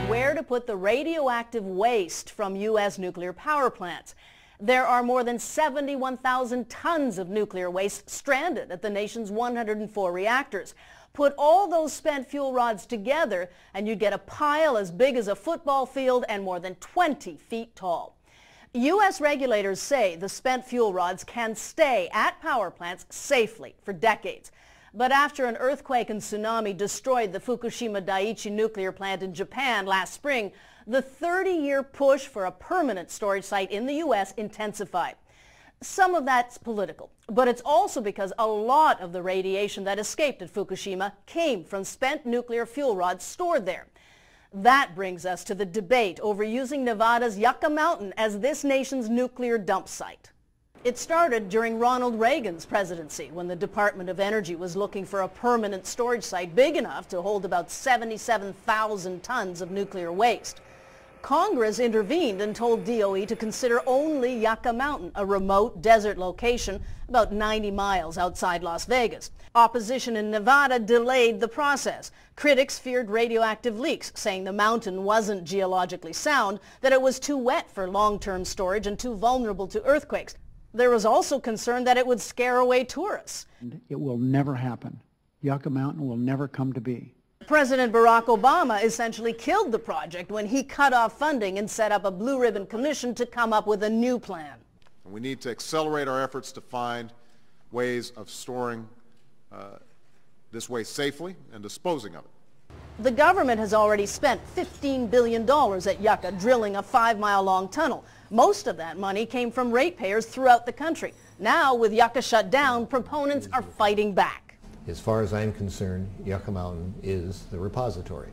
Where to put the radioactive waste from U.S. nuclear power plants. There are more than 71,000 tons of nuclear waste stranded at the nation's 104 reactors. Put all those spent fuel rods together and you'd get a pile as big as a football field and more than 20 feet tall. U.S. regulators say the spent fuel rods can stay at power plants safely for decades. But after an earthquake and tsunami destroyed the Fukushima Daiichi nuclear plant in Japan last spring, the 30-year push for a permanent storage site in the U.S. intensified. Some of that's political, but it's also because a lot of the radiation that escaped at Fukushima came from spent nuclear fuel rods stored there. That brings us to the debate over using Nevada's Yucca Mountain as this nation's nuclear dump site. It started during Ronald Reagan's presidency, when the Department of Energy was looking for a permanent storage site big enough to hold about 77,000 tons of nuclear waste. Congress intervened and told DOE to consider only Yucca Mountain, a remote desert location about 90 miles outside Las Vegas. Opposition in Nevada delayed the process. Critics feared radioactive leaks, saying the mountain wasn't geologically sound, that it was too wet for long-term storage and too vulnerable to earthquakes. There was also concern that it would scare away tourists. It will never happen. Yucca Mountain will never come to be. President Barack Obama essentially killed the project when he cut off funding and set up a blue ribbon commission to come up with a new plan. We need to accelerate our efforts to find ways of storing this waste safely and disposing of it. The government has already spent $15 billion at Yucca drilling a 5-mile-long tunnel. Most of that money came from ratepayers throughout the country. Now, with Yucca shut down, proponents are fighting back. As far as I'm concerned, Yucca Mountain is the repository.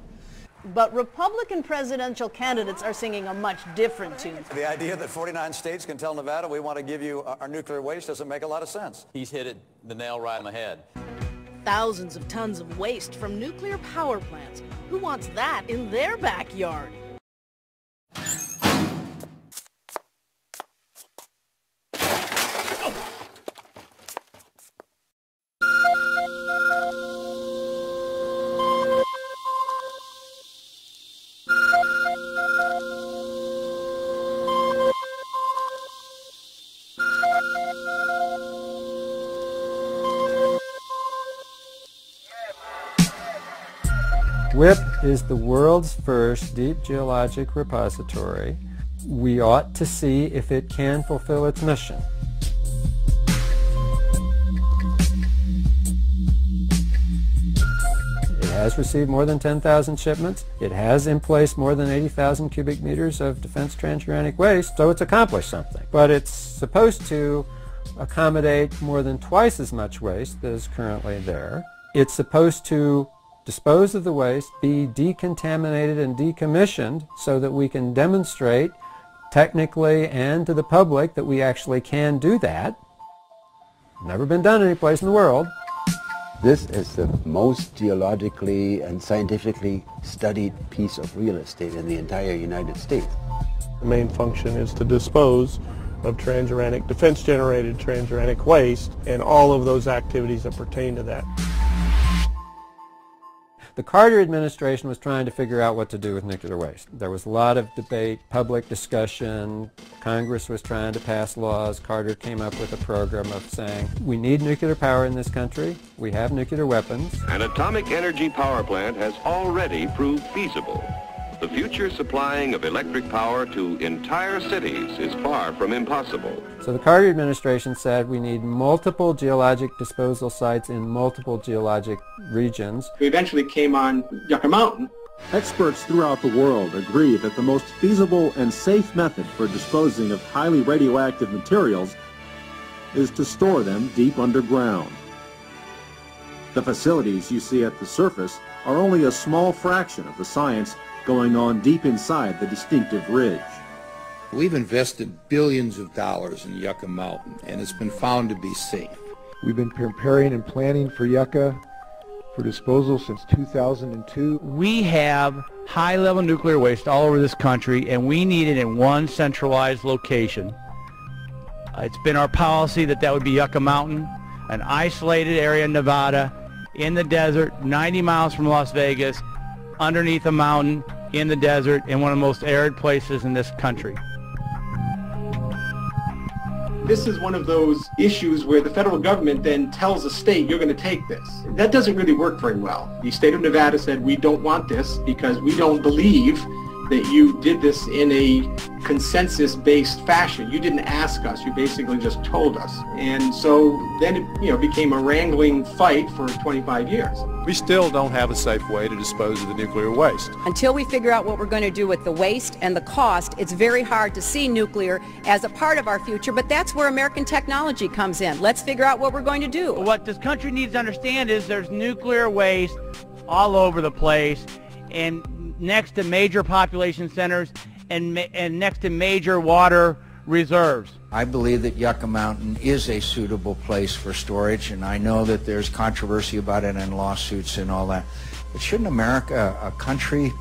But Republican presidential candidates are singing a much different tune. The idea that 49 states can tell Nevada we want to give you our nuclear waste doesn't make a lot of sense. He's hit the nail right on the head. Thousands of tons of waste from nuclear power plants. Who wants that in their backyard? WIPP is the world's first deep geologic repository. We ought to see if it can fulfill its mission. It has received more than 10,000 shipments. It has in place more than 80,000 cubic meters of defense transuranic waste, so it's accomplished something. But it's supposed to accommodate more than twice as much waste that is currently there. It's supposed to dispose of the waste, be decontaminated and decommissioned so that we can demonstrate technically and to the public that we actually can do that. Never been done anyplace in the world. This is the most geologically and scientifically studied piece of real estate in the entire United States. The main function is to dispose of transuranic, defense-generated transuranic waste and all of those activities that pertain to that. The Carter administration was trying to figure out what to do with nuclear waste. There was a lot of debate, public discussion. Congress was trying to pass laws. Carter came up with a program of saying, we need nuclear power in this country. We have nuclear weapons. An atomic energy power plant has already proved feasible. The future supplying of electric power to entire cities is far from impossible. So the Carter administration said we need multiple geologic disposal sites in multiple geologic regions. We eventually came on Yucca Mountain. Experts throughout the world agree that the most feasible and safe method for disposing of highly radioactive materials is to store them deep underground. The facilities you see at the surface are only a small fraction of the science going on deep inside the distinctive ridge. We've invested billions of dollars in Yucca Mountain, and it's been found to be safe. We've been preparing and planning for Yucca for disposal since 2002. We have high-level nuclear waste all over this country, and we need it in one centralized location. It's been our policy that that would be Yucca Mountain, an isolated area in Nevada, in the desert, 90 miles from Las Vegas, underneath a mountain, in the desert in one of the most arid places in this country. This is one of those issues where the federal government then tells a state, you're going to take this. That doesn't really work very well. The state of Nevada said, we don't want this because we don't believe that you did this in a consensus-based fashion. You didn't ask us. You basically just told us. And so then it became a wrangling fight for 25 years. We still don't have a safe way to dispose of the nuclear waste. Until we figure out what we're going to do with the waste and the cost, it's very hard to see nuclear as a part of our future, but that's where American technology comes in. Let's figure out what we're going to do. What this country needs to understand is there's nuclear waste all over the place, and next to major population centers and next to major water reserves. I believe that Yucca Mountain is a suitable place for storage, and I know that there's controversy about it and lawsuits and all that. But shouldn't America, a country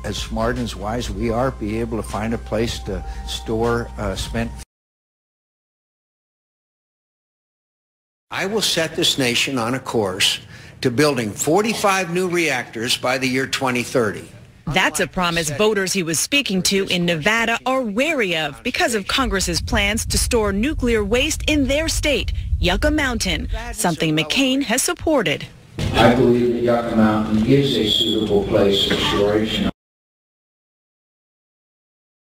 as smart and as wise as we are, be able to find a place to store spent? I will set this nation on a course to building 45 new reactors by the year 2030. That's a promise voters he was speaking to in Nevada are wary of because of Congress's plans to store nuclear waste in their state, Yucca Mountain, something McCain has supported. I believe that Yucca Mountain is a suitable place for storage.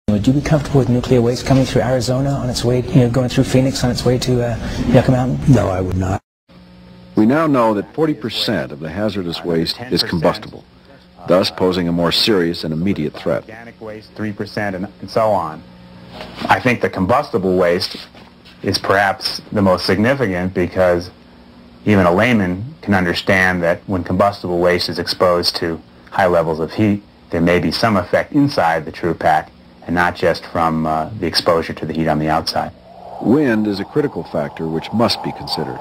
Would you be comfortable with nuclear waste coming through Arizona on its way, going through Phoenix on its way to Yucca Mountain? No, I would not. We now know that 40% of the hazardous waste is combustible, thus posing a more serious and immediate threat. Organic waste, 3% and so on. I think the combustible waste is perhaps the most significant because even a layman can understand that when combustible waste is exposed to high levels of heat, there may be some effect inside the true pack and not just from the exposure to the heat on the outside. Wind is a critical factor which must be considered.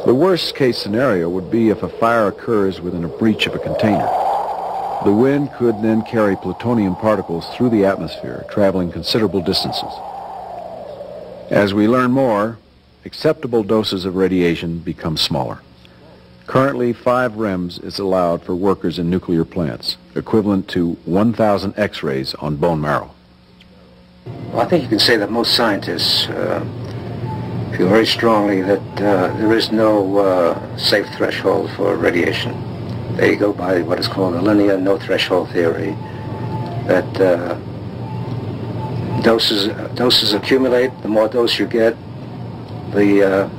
The worst case scenario would be if a fire occurs within a breach of a container. The wind could then carry plutonium particles through the atmosphere, traveling considerable distances. As we learn more, acceptable doses of radiation become smaller. Currently, 5 REMS is allowed for workers in nuclear plants, equivalent to 1,000 X-rays on bone marrow. Well, I think you can say that most scientists feel very strongly that there is no safe threshold for radiation. They go by what is called a linear no-threshold theory, that doses accumulate. The more dose you get, the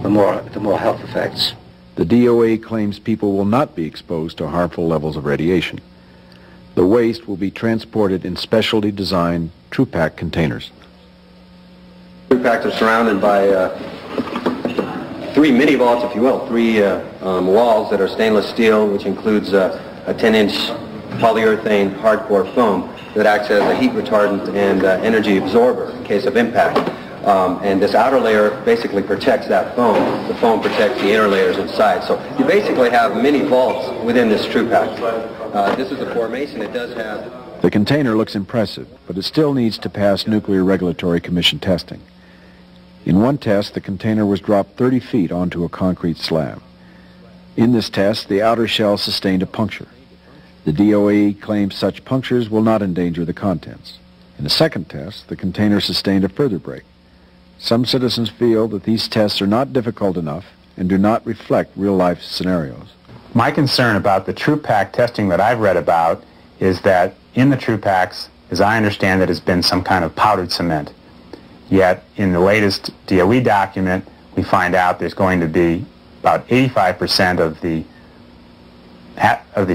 more health effects. The DOE claims people will not be exposed to harmful levels of radiation. The waste will be transported in specially designed TruPack containers. TruPacks are surrounded by 3 mini vaults, if you will, 3 walls that are stainless steel, which includes a 10-inch polyurethane hardcore foam that acts as a heat retardant and energy absorber in case of impact. And this outer layer basically protects that foam. The foam protects the inner layers inside. So you basically have mini vaults within this TruPack. This is a formation. It does have... The container looks impressive, but it still needs to pass Nuclear Regulatory Commission testing. In one test, the container was dropped 30 feet onto a concrete slab. In this test, the outer shell sustained a puncture. The DOE claims such punctures will not endanger the contents. In the second test, the container sustained a further break. Some citizens feel that these tests are not difficult enough and do not reflect real-life scenarios. My concern about the TruPack testing that I've read about is that in the TruPacks, as I understand it, has been some kind of powdered cement. Yet in the latest DOE document, we find out there's going to be about 85% of the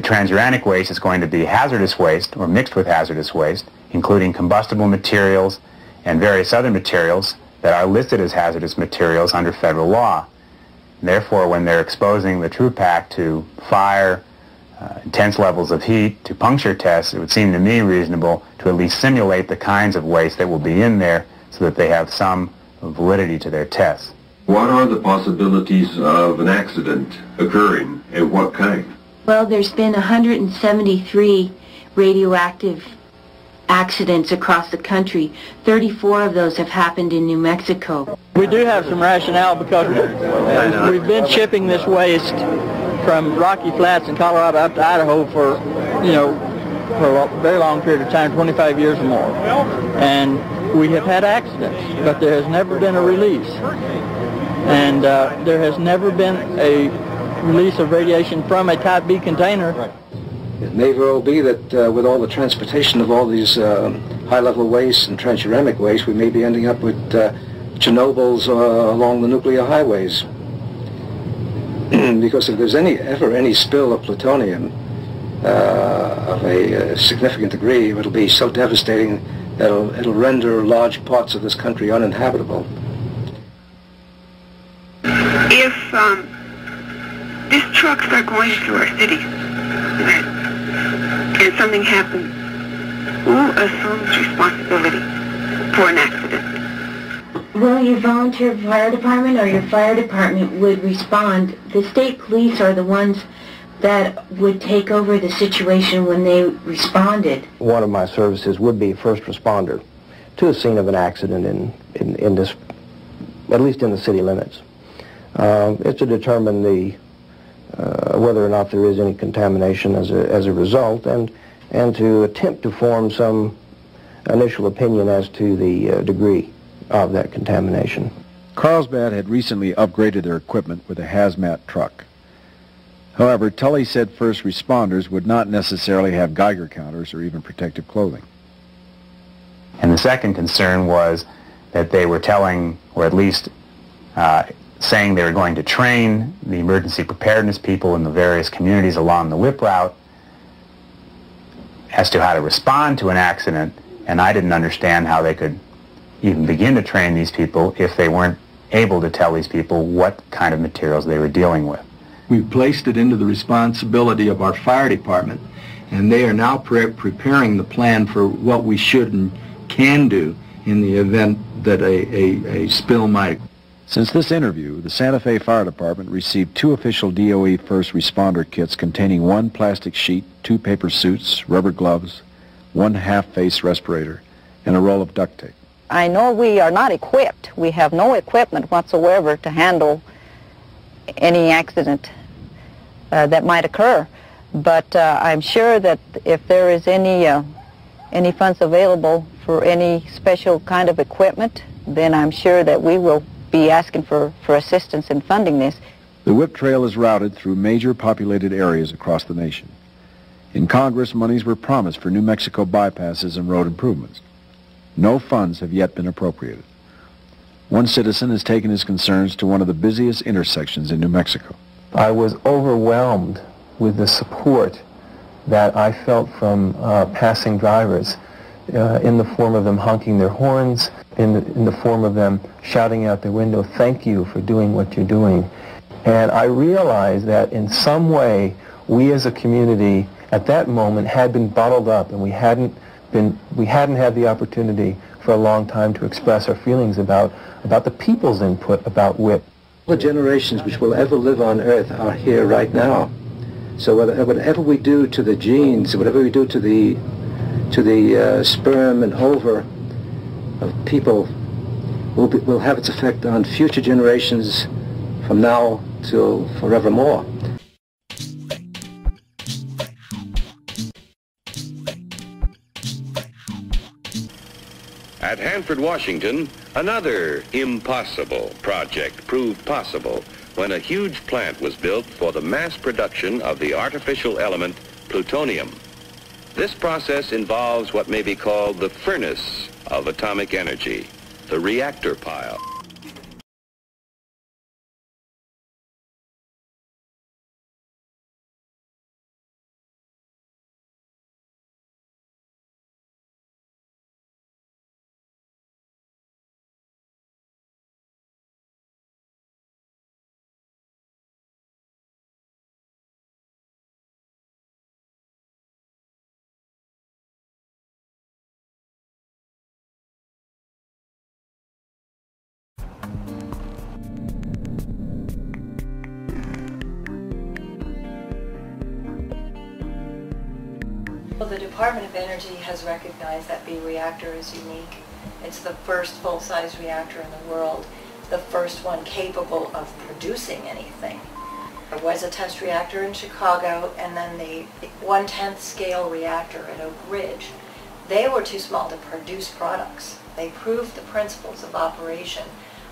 transuranic waste is going to be hazardous waste or mixed with hazardous waste, including combustible materials and various other materials that are listed as hazardous materials under federal law. And therefore, when they're exposing the TruPack to fire, intense levels of heat, to puncture tests, it would seem to me reasonable to at least simulate the kinds of waste that will be in there so that they have some validity to their tests. What are the possibilities of an accident occurring, and what kind? Well, there's been 173 radioactive accidents across the country. 34 of those have happened in New Mexico. We do have some rationale because we've been shipping this waste from Rocky Flats in Colorado up to Idaho for, for a very long period of time, 25 years or more. And we have had accidents, but there has never been a release. And there has never been a release of radiation from a Type B container. It may well be that with all the transportation of all these high-level wastes and transuranic waste, we may be ending up with Chernobyls along the nuclear highways. Because if there's ever any spill of plutonium of a significant degree, it'll be so devastating that it'll render large parts of this country uninhabitable. If these trucks are going through our city and something happens, who assumes responsibility for an accident? Well, your volunteer fire department or your fire department would respond. The state police are the ones that would take over the situation when they responded. One of my services would be first responder to a scene of an accident in this, at least in the city limits. It's to determine whether or not there is any contamination as a result, and to attempt to form some initial opinion as to the degree of that contamination. Carlsbad had recently upgraded their equipment with a hazmat truck. However, Tully said first responders would not necessarily have Geiger counters or even protective clothing. And the second concern was that they were telling, or at least saying they were going to train the emergency preparedness people in the various communities along the WIP route as to how to respond to an accident, and I didn't understand how they could even begin to train these people if they weren't able to tell these people what kind of materials they were dealing with. We've placed it into the responsibility of our fire department, and they are now preparing the plan for what we should and can do in the event that a spill might. Since this interview, the Santa Fe Fire Department received 2 official DOE first responder kits containing 1 plastic sheet, 2 paper suits, rubber gloves, 1 half-face respirator, and a roll of duct tape. I know we are not equipped. We have no equipment whatsoever to handle any accident that might occur. But I'm sure that if there is any funds available for any special kind of equipment, then I'm sure that we will be asking for assistance in funding this. The WIP trail is routed through major populated areas across the nation. In Congress, monies were promised for New Mexico bypasses and road improvements. No funds have yet been appropriated. One citizen has taken his concerns to one of the busiest intersections in New Mexico. I was overwhelmed with the support that I felt from passing drivers in the form of them honking their horns, in the form of them shouting out their window, "Thank you for doing what you're doing." And I realized that in some way we as a community at that moment had been bottled up, and we hadn't had the opportunity for a long time to express our feelings about the people's input about WIP. The generations which will ever live on Earth are here right now. So whatever we do to the genes, whatever we do to the sperm and ova of people will have its effect on future generations from now till forevermore. At Hanford, Washington, another impossible project proved possible when a huge plant was built for the mass production of the artificial element plutonium. This process involves what may be called the furnace of atomic energy, the reactor pile. Well, the Department of Energy has recognized that B reactor is unique. It's the first full-size reactor in the world, the first one capable of producing anything. There was a test reactor in Chicago, and then the 1/10 scale reactor at Oak Ridge. They were too small to produce products. They proved the principles of operation,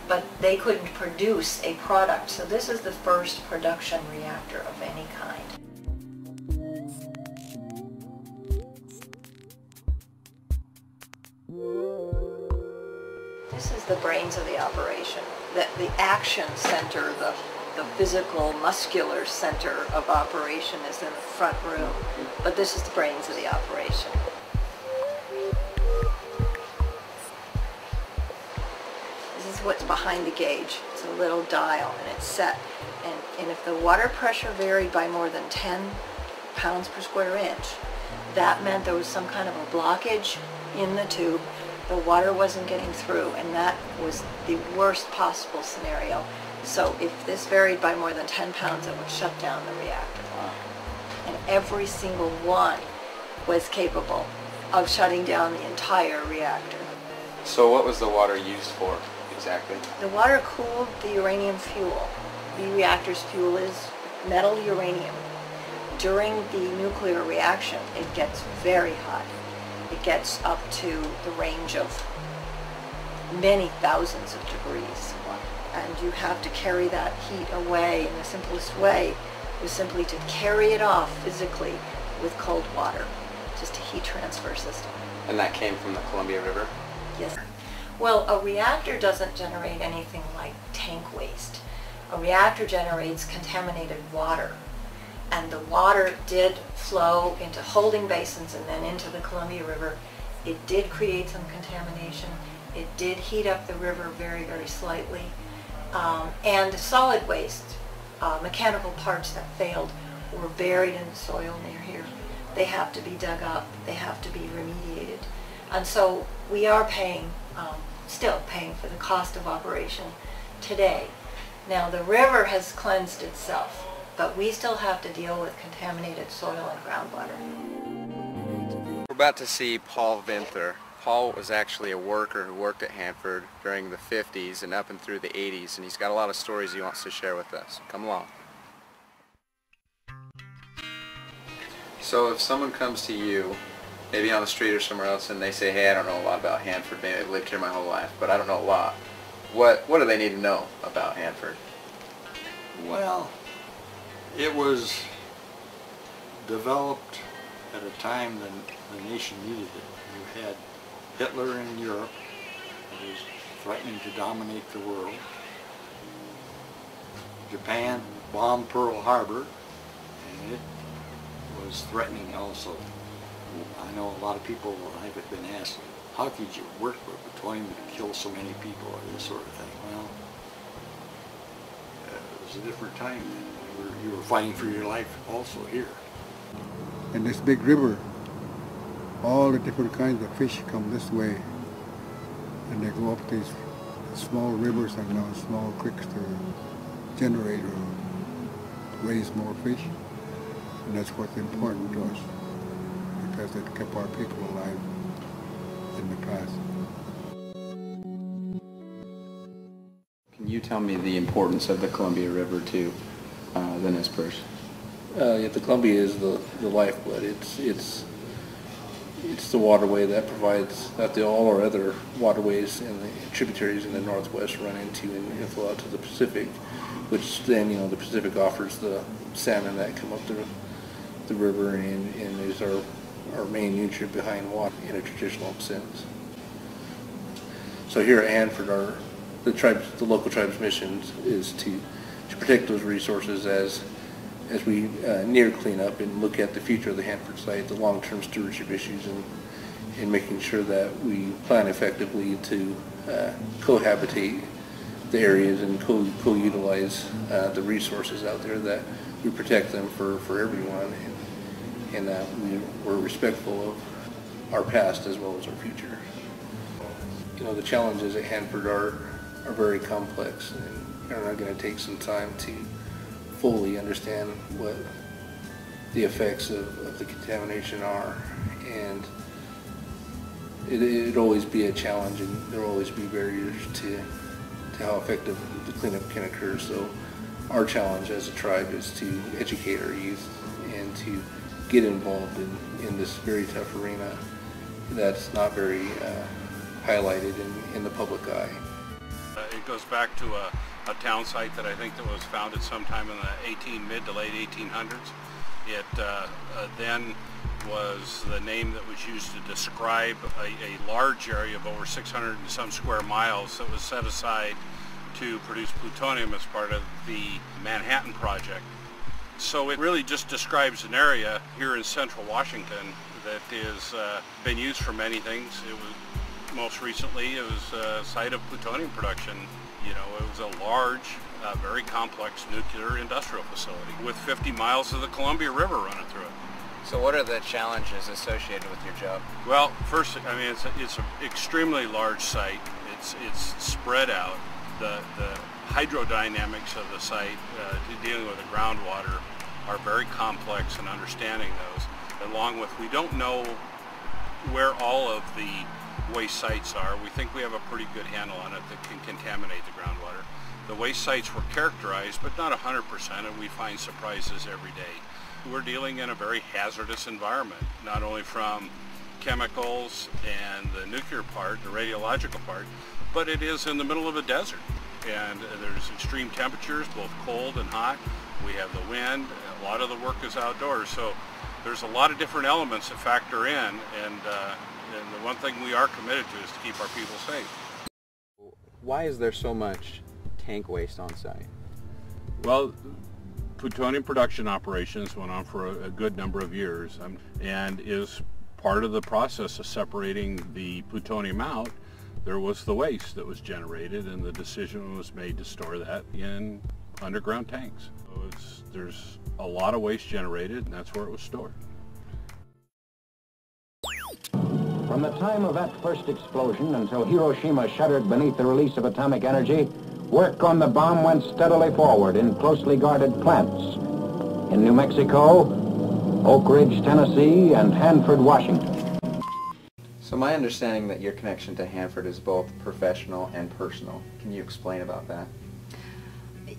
but they couldn't produce a product. So this is the first production reactor of any kind. This is the brains of the operation, the action center, the physical, muscular center of operation is in the front room, but this is the brains of the operation. This is what's behind the gauge. It's a little dial, and it's set. And if the water pressure varied by more than 10 pounds per square inch, that meant there was some kind of a blockage in the tube. The water wasn't getting through, and that was the worst possible scenario. So if this varied by more than 10 pounds, it would shut down the reactor. And every single one was capable of shutting down the entire reactor. So what was the water used for exactly? The water cooled the uranium fuel. The reactor's fuel is metal uranium. During the nuclear reaction, it gets very hot. It gets up to the range of many thousands of degrees. And you have to carry that heat away, and the simplest way was simply to carry it off physically with cold water, just a heat transfer system. And that came from the Columbia River? Yes. Well, a reactor doesn't generate anything like tank waste. A reactor generates contaminated water. And the water did flow into holding basins and then into the Columbia River. It did create some contamination. It did heat up the river very, very slightly. And solid waste, mechanical parts that failed, were buried in the soil near here. They have to be dug up. They have to be remediated. And so we are paying, still paying for the cost of operation today. Now the river has cleansed itself, but we still have to deal with contaminated soil and groundwater. We're about to see Paul Vinther. Paul was actually a worker who worked at Hanford during the 50s and up and through the 80s, and he's got a lot of stories he wants to share with us. Come along. So if someone comes to you, maybe on the street or somewhere else, and they say, hey, I don't know a lot about Hanford, maybe I've lived here my whole life, but I don't know a lot. What do they need to know about Hanford? Well, it was developed at a time that the nation needed it. You had Hitler in Europe, who was threatening to dominate the world. Japan bombed Pearl Harbor, and it was threatening also. I know a lot of people have been asked, how could you work with plutonium to kill so many people, or this sort of thing? Well, it was a different time then. You were fighting for your life also here. In this big river, all the different kinds of fish come this way, and they go up these small rivers and small creeks to generate or raise more fish, and that's what's important to us, because it kept our people alive in the past. Can you tell me the importance of the Columbia River to the Nispers? The Columbia is the lifeblood. It's the waterway that provides that all our other waterways and the tributaries in the Northwest run into and flow out to the Pacific, which then the Pacific offers the salmon that come up the river and is our main nutrient behind water in a traditional sense. So here at Hanford, the local tribes' mission is to protect those resources as we near cleanup and look at the future of the Hanford site, the long-term stewardship issues, and making sure that we plan effectively to cohabitate the areas and co-utilize the resources out there, that we protect them for everyone, and that we're respectful of our past as well as our future. The challenges at Hanford are very complex, and are going to take some time to fully understand what the effects of the contamination are, and it'd always be a challenge, and there'll always be barriers to how effective the cleanup can occur. So our challenge as a tribe is to educate our youth and to get involved in this very tough arena that's not very highlighted in the public eye. It goes back to a town site that I think that was founded sometime in the mid to late 1800s. It then was the name that was used to describe a large area of over 600 and some square miles that was set aside to produce plutonium as part of the Manhattan Project. So it really just describes an area here in central Washington that is been used for many things. It was most recently it was a site of plutonium production. You know, it was a large, very complex nuclear industrial facility with 50 miles of the Columbia River running through it. So what are the challenges associated with your job? Well, first, I mean, it's an extremely large site. It's spread out. The hydrodynamics of the site, dealing with the groundwater, are very complex, and understanding those, along with we don't know where all of the waste sites are. We think we have a pretty good handle on it that can contaminate the groundwater. The waste sites were characterized, but not 100%, and we find surprises every day. We're dealing in a very hazardous environment, not only from chemicals and the nuclear part, the radiological part, but it is in the middle of a desert. And there's extreme temperatures, both cold and hot. We have the wind. A lot of the work is outdoors. So there's a lot of different elements that factor in. And the one thing we are committed to is to keep our people safe. Why is there so much tank waste on site? Well, plutonium production operations went on for a good number of years, and is part of the process of separating the plutonium out. There was the waste that was generated, and the decision was made to store that in underground tanks. So there's a lot of waste generated, and that's where it was stored. From the time of that first explosion until Hiroshima shuddered beneath the release of atomic energy, work on the bomb went steadily forward in closely guarded plants in New Mexico, Oak Ridge, Tennessee, and Hanford, Washington. So my understanding that your connection to Hanford is both professional and personal. Can you explain about that?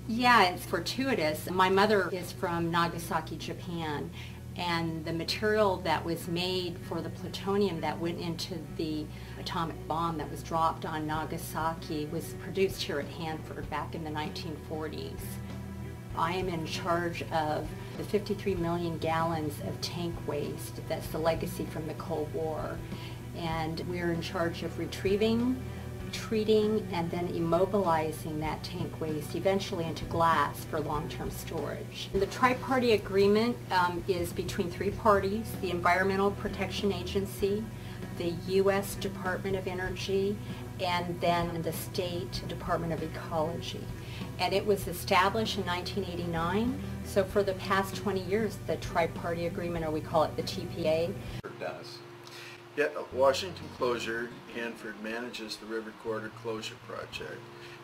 Yeah, it's fortuitous. My mother is from Nagasaki, Japan, and the material that was made for the plutonium that went into the atomic bomb that was dropped on Nagasaki was produced here at Hanford back in the 1940s. I am in charge of the 53 million gallons of tank waste. That's the legacy from the Cold War. And we're in charge of retrieving, treating, and then immobilizing that tank waste eventually into glass for long-term storage. The tri-party agreement is between three parties: the Environmental Protection Agency, the U.S. Department of Energy, and then the State Department of Ecology. And it was established in 1989, so for the past 20 years the tri-party agreement, or we call it the TPA, does. Yeah, Washington Closure, Hanford manages the River Corridor Closure Project.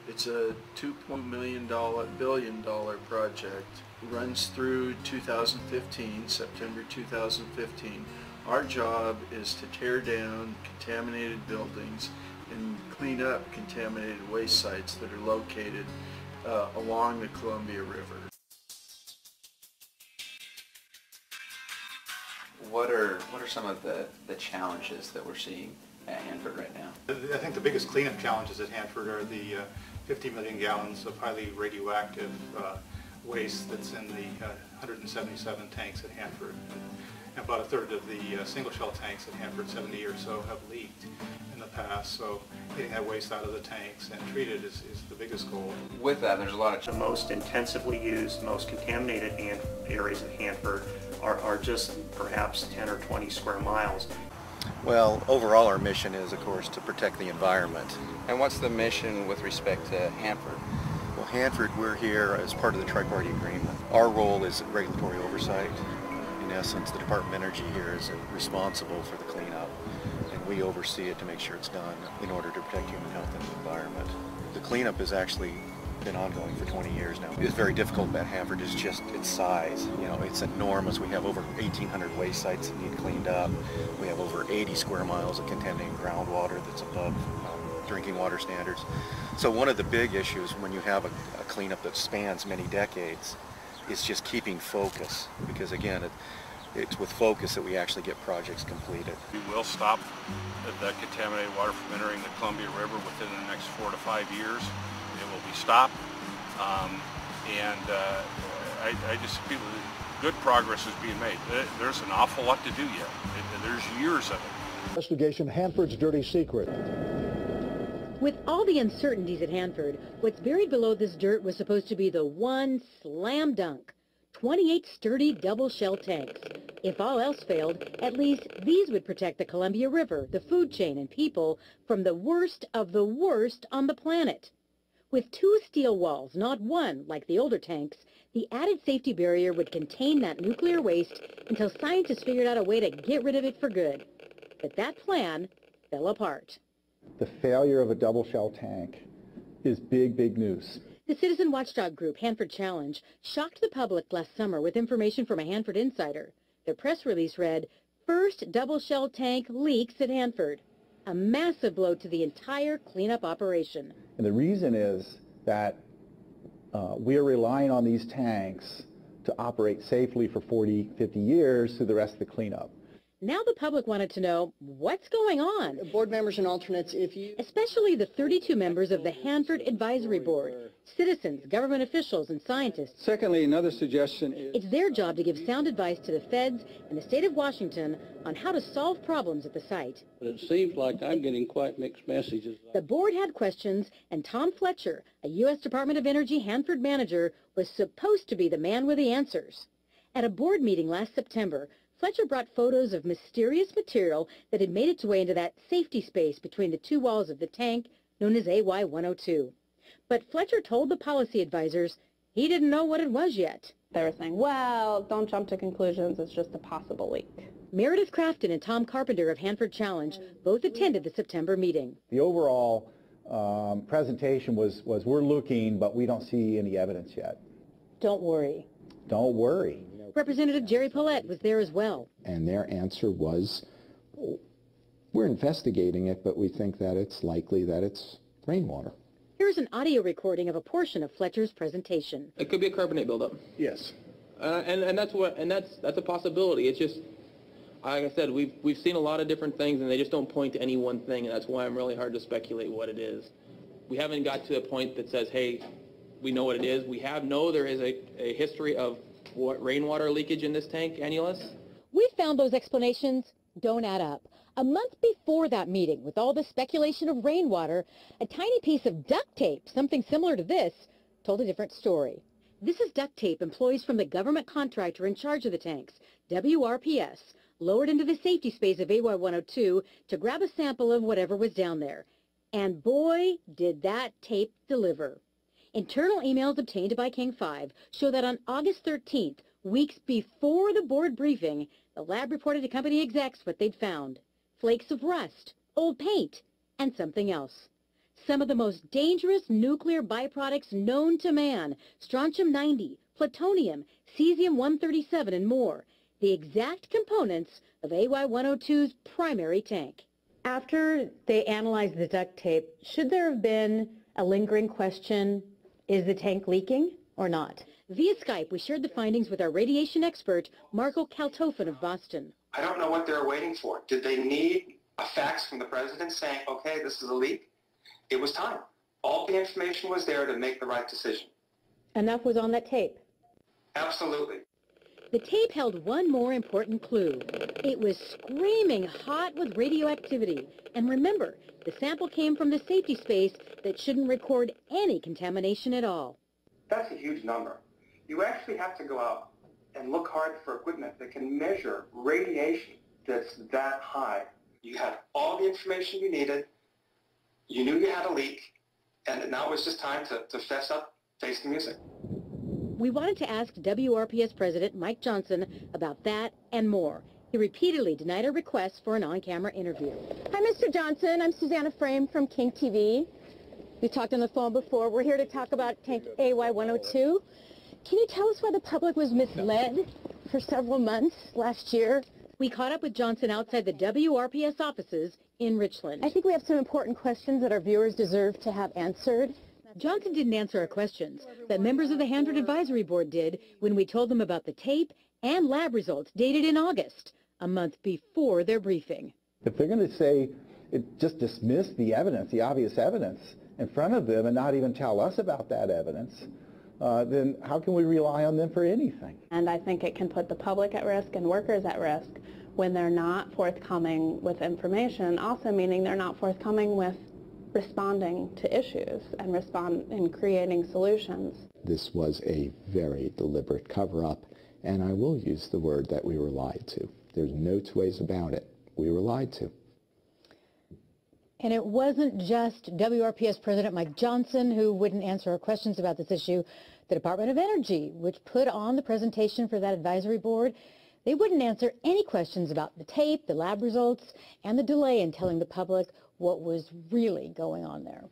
It's a $2.1 billion project. Runs through 2015, September 2015. Our job is to tear down contaminated buildings and clean up contaminated waste sites that are located along the Columbia River. What are some of the challenges that we're seeing at Hanford right now? I think the biggest cleanup challenges at Hanford are the 50 million gallons of highly radioactive waste that's in the 177 tanks at Hanford. And about a third of the single shell tanks at Hanford, 70 or so, have leaked in the past. So getting that waste out of the tanks and treated is the biggest goal. With that, there's a lot of the most intensively used, most contaminated areas of Hanford are just perhaps 10 or 20 square miles. Well, overall our mission is, of course, to protect the environment. And what's the mission with respect to Hanford? Well, Hanford, we're here as part of the tri-party agreement. Our role is regulatory oversight. In essence, the Department of Energy here is responsible for the cleanup, and we oversee it to make sure it's done in order to protect human health and the environment. The cleanup has actually been ongoing for 20 years now. It's very difficult at Hanford. It's just its size. You know, it's enormous. We have over 1,800 waste sites that need cleaned up. We have over 80 square miles of contaminated groundwater that's above drinking water standards. So one of the big issues when you have a cleanup that spans many decades is just keeping focus, because again, it's with focus that we actually get projects completed. We will stop the contaminated water from entering the Columbia River within the next 4 to 5 years. It will be stopped, I just feel good progress is being made. There's an awful lot to do yet. There's years of it. Investigation Hanford's dirty secret. With all the uncertainties at Hanford, what's buried below this dirt was supposed to be the one slam dunk, 28 sturdy double shell tanks. If all else failed, at least these would protect the Columbia River, the food chain, and people from the worst of the worst on the planet. With 2 steel walls, not one like the older tanks, the added safety barrier would contain that nuclear waste until scientists figured out a way to get rid of it for good. But that plan fell apart. The failure of a double shell tank is big, big news. The citizen watchdog group Hanford Challenge shocked the public last summer with information from a Hanford insider. Their press release read, "First double shell tank leaks at Hanford." A massive blow to the entire cleanup operation. And the reason is that we are relying on these tanks to operate safely for 40, 50 years through the rest of the cleanup. Now the public wanted to know what's going on. Board members and alternates, especially the 32 members of the Hanford Advisory Board, citizens, government officials, and scientists. Secondly, another suggestion is it's their job to give sound advice to the feds and the state of Washington on how to solve problems at the site. But it seems like I'm getting quite mixed messages. The board had questions, and Tom Fletcher, a U.S. Department of Energy Hanford manager, was supposed to be the man with the answers. At a board meeting last September, Fletcher brought photos of mysterious material that had made its way into that safety space between the 2 walls of the tank known as AY-102. But Fletcher told the policy advisors he didn't know what it was yet. They were saying, well, don't jump to conclusions, it's just a possible leak. Meredith Crafton and Tom Carpenter of Hanford Challenge both attended the September meeting. The overall presentation was we're looking, but we don't see any evidence yet. Don't worry. Don't worry. Representative Jerry Paulette was there as well. And their answer was, we're investigating it, but we think that it's likely that it's rainwater. Here's an audio recording of a portion of Fletcher's presentation. It could be a carbonate buildup. Yes. And that's a possibility. It's just, like I said, we've seen a lot of different things, and they just don't point to any one thing, and that's why I'm really hard to speculate what it is. We haven't got to a point that says, hey, we know what it is. We know there is a history of rainwater leakage in this tank, annulus. We found those explanations don't add up. A month before that meeting, with all the speculation of rainwater, a tiny piece of duct tape, something similar to this, told a different story. This is duct tape employees from the government contractor in charge of the tanks, WRPS, lowered into the safety space of AY-102 to grab a sample of whatever was down there. And boy, did that tape deliver. Internal emails obtained by King 5 show that on August 13th, weeks before the board briefing, the lab reported to company execs what they'd found. Flakes of rust, old paint, and something else. Some of the most dangerous nuclear byproducts known to man, strontium-90, plutonium, cesium-137, and more. The exact components of AY-102's primary tank. After they analyzed the duct tape, should there have been a lingering question, is the tank leaking or not? Via Skype, we shared the findings with our radiation expert, Marco Kaltofen of Boston. I don't know what they're waiting for. Did they need a fax from the president saying, okay, this is a leak? It was time. All the information was there to make the right decision. Enough was on that tape. Absolutely. The tape held one more important clue. It was screaming hot with radioactivity. And remember, the sample came from the safety space that shouldn't record any contamination at all. That's a huge number. You actually have to go out and look hard for equipment that can measure radiation that's that high. You had all the information you needed, you knew you had a leak, and now it was just time to fess up, face the music. We wanted to ask WRPS President Mike Johnson about that and more. He repeatedly denied our request for an on-camera interview. Hi, Mr. Johnson. I'm Susanna Frame from King TV. We talked on the phone before. We're here to talk about tank AY-102. Can you tell us why the public was misled for several months last year We caught up with Johnson outside the WRPS offices in Richland. I think we have some important questions that our viewers deserve to have answered. Johnson didn't answer our questions, but members of the Hanford Advisory Board did when we told them about the tape and lab results dated in August, a month before their briefing. If they're going to say, just dismiss the evidence, the obvious evidence in front of them and not even tell us about that evidence, then how can we rely on them for anything? And I think it can put the public at risk and workers at risk when they're not forthcoming with information, also meaning they're not forthcoming with responding to issues and creating solutions. This was a very deliberate cover-up, and I will use the word that we were lied to. There's no two ways about it. We were lied to. And it wasn't just WRPS President Mike Johnson who wouldn't answer our questions about this issue. The Department of Energy, which put on the presentation for that advisory board, they wouldn't answer any questions about the tape, the lab results, and the delay in telling the public what was really going on there.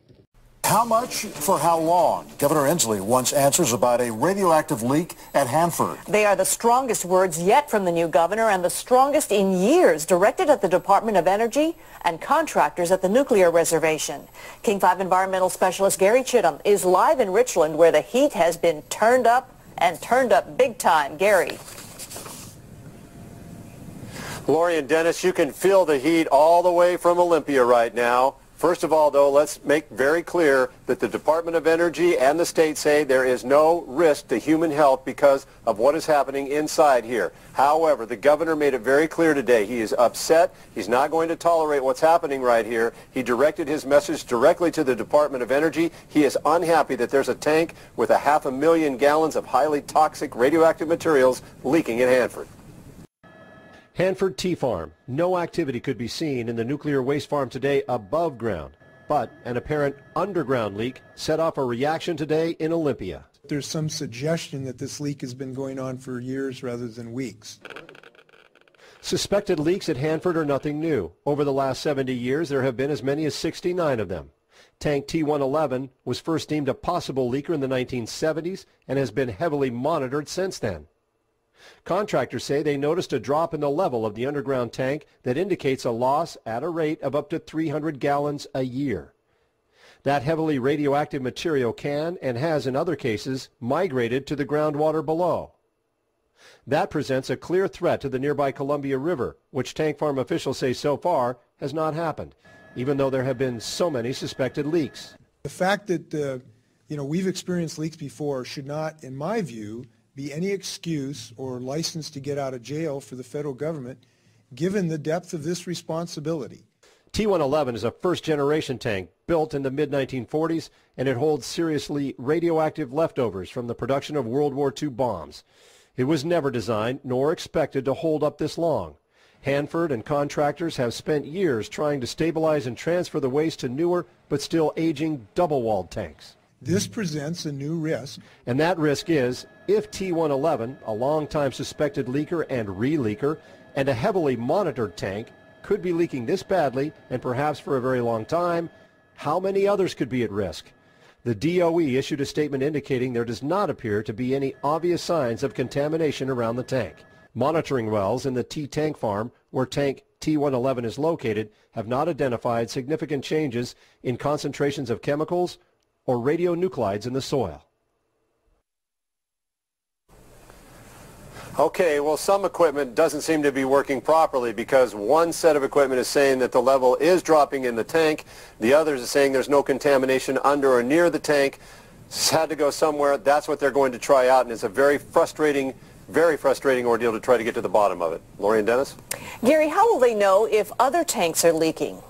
How much for how long? Governor Inslee wants answers about a radioactive leak at Hanford. They are the strongest words yet from the new governor and the strongest in years, directed at the Department of Energy and contractors at the nuclear reservation. King 5 environmental specialist Gary Chittum is live in Richland, where the heat has been turned up and turned up big time. Gary. Lori and Dennis, you can feel the heat all the way from Olympia right now. First of all, though, let's make very clear that the Department of Energy and the state say there is no risk to human health because of what is happening inside here. However, the governor made it very clear today. He is upset. He's not going to tolerate what's happening right here. He directed his message directly to the Department of Energy. He is unhappy that there's a tank with 500,000 gallons of highly toxic radioactive materials leaking at Hanford. Hanford Tea Farm. No activity could be seen in the nuclear waste farm today above ground, but an apparent underground leak set off a reaction today in Olympia. There's some suggestion that this leak has been going on for years rather than weeks. Suspected leaks at Hanford are nothing new. Over the last 70 years, there have been as many as 69 of them. Tank T111 was first deemed a possible leaker in the 1970s and has been heavily monitored since then. Contractors say they noticed a drop in the level of the underground tank that indicates a loss at a rate of up to 300 gallons a year. That heavily radioactive material can, and has in other cases, migrated to the groundwater below. That presents a clear threat to the nearby Columbia River, which tank farm officials say so far has not happened, even though there have been so many suspected leaks. The fact that we've experienced leaks before should not, in my view, be any excuse or license to get out of jail for the federal government, given the depth of this responsibility. T111 is a first-generation tank built in the mid-1940s, and it holds seriously radioactive leftovers from the production of World War II bombs. It was never designed nor expected to hold up this long. Hanford and contractors have spent years trying to stabilize and transfer the waste to newer but still aging double-walled tanks. This presents a new risk. And that risk is, if T111, a long-time suspected leaker and re-leaker, and a heavily monitored tank, could be leaking this badly, and perhaps for a very long time, how many others could be at risk? The DOE issued a statement indicating there does not appear to be any obvious signs of contamination around the tank. Monitoring wells in the T-tank farm, where tank T111 is located, have not identified significant changes in concentrations of chemicals or radionuclides in the soil. Okay, well, some equipment doesn't seem to be working properly because one set of equipment is saying that the level is dropping in the tank. The others are saying there's no contamination under or near the tank. It's had to go somewhere. That's what they're going to try out, and it's a very frustrating ordeal to try to get to the bottom of it. Lori and Dennis? Gary, how will they know if other tanks are leaking?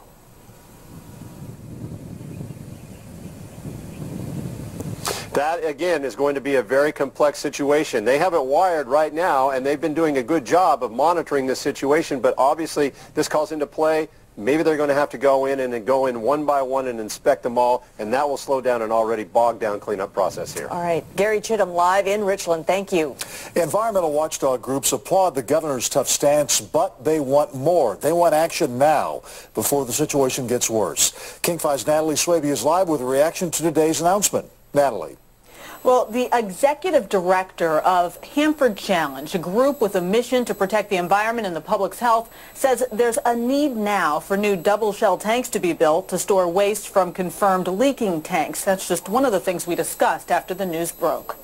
That, again, is going to be a very complex situation. They have it wired right now, and they've been doing a good job of monitoring this situation, but obviously this calls into play. Maybe they're going to have to go in and then go in one by one and inspect them all, and that will slow down an already bogged down cleanup process here. All right. Gary Chittum live in Richland. Thank you. Environmental watchdog groups applaud the governor's tough stance, but they want more. They want action now before the situation gets worse. King 5's Natalie Swaby is live with a reaction to today's announcement. Natalie. Well, the executive director of Hanford Challenge, a group with a mission to protect the environment and the public's health, says there's a need now for new double-shell tanks to be built to store waste from confirmed leaking tanks. That's just one of the things we discussed after the news broke.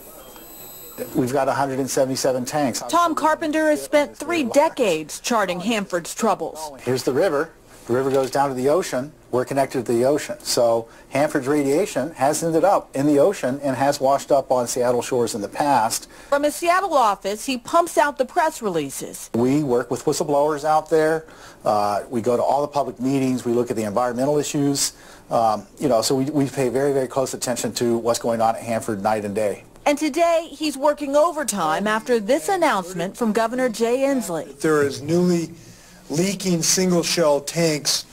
We've got 177 tanks. Tom Carpenter has spent 3 decades charting Hanford's troubles. Here's the river. The river goes down to the ocean. We're connected to the ocean. So Hanford's radiation has ended up in the ocean and has washed up on Seattle shores in the past. From his Seattle office, he pumps out the press releases. We work with whistleblowers out there. We go to all the public meetings. We look at the environmental issues. So we pay very, very close attention to what's going on at Hanford night and day. And today, he's working overtime after this announcement from Governor Jay Inslee. There is newly leaking single-shell tanks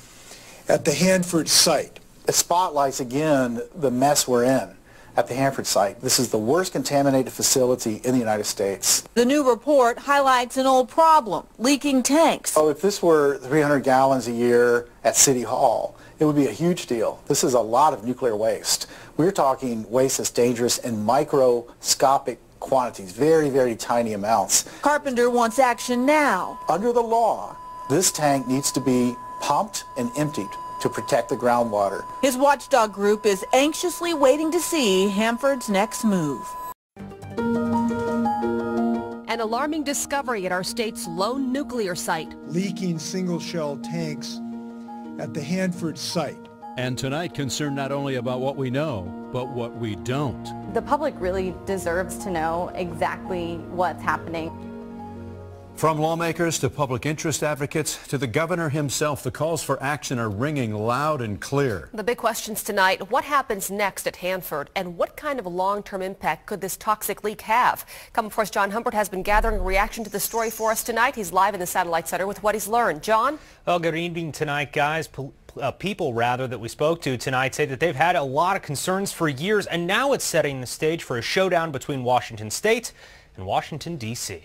at the Hanford site. It spotlights again the mess we're in at the Hanford site. This is the worst contaminated facility in the United States. The new report highlights an old problem, leaking tanks. So if this were 300 gallons a year at City Hall, it would be a huge deal. This is a lot of nuclear waste. We're talking waste that's dangerous in microscopic quantities, very, very tiny amounts. Carpenter wants action now. Under the law, this tank needs to be pumped and emptied to protect the groundwater. His watchdog group is anxiously waiting to see Hanford's next move. An alarming discovery at our state's lone nuclear site. Leaking single-shell tanks at the Hanford site. And tonight, concerned not only about what we know, but what we don't. The public really deserves to know exactly what's happening. From lawmakers to public interest advocates to the governor himself, the calls for action are ringing loud and clear. The big questions tonight: what happens next at Hanford, and what kind of long-term impact could this toxic leak have? Coming for us, John Humbert has been gathering a reaction to the story for us tonight. He's live in the Satellite Center with what he's learned. John? Well, good evening tonight, guys. People that we spoke to tonight say that they've had a lot of concerns for years, and now it's setting the stage for a showdown between Washington State and Washington, D.C.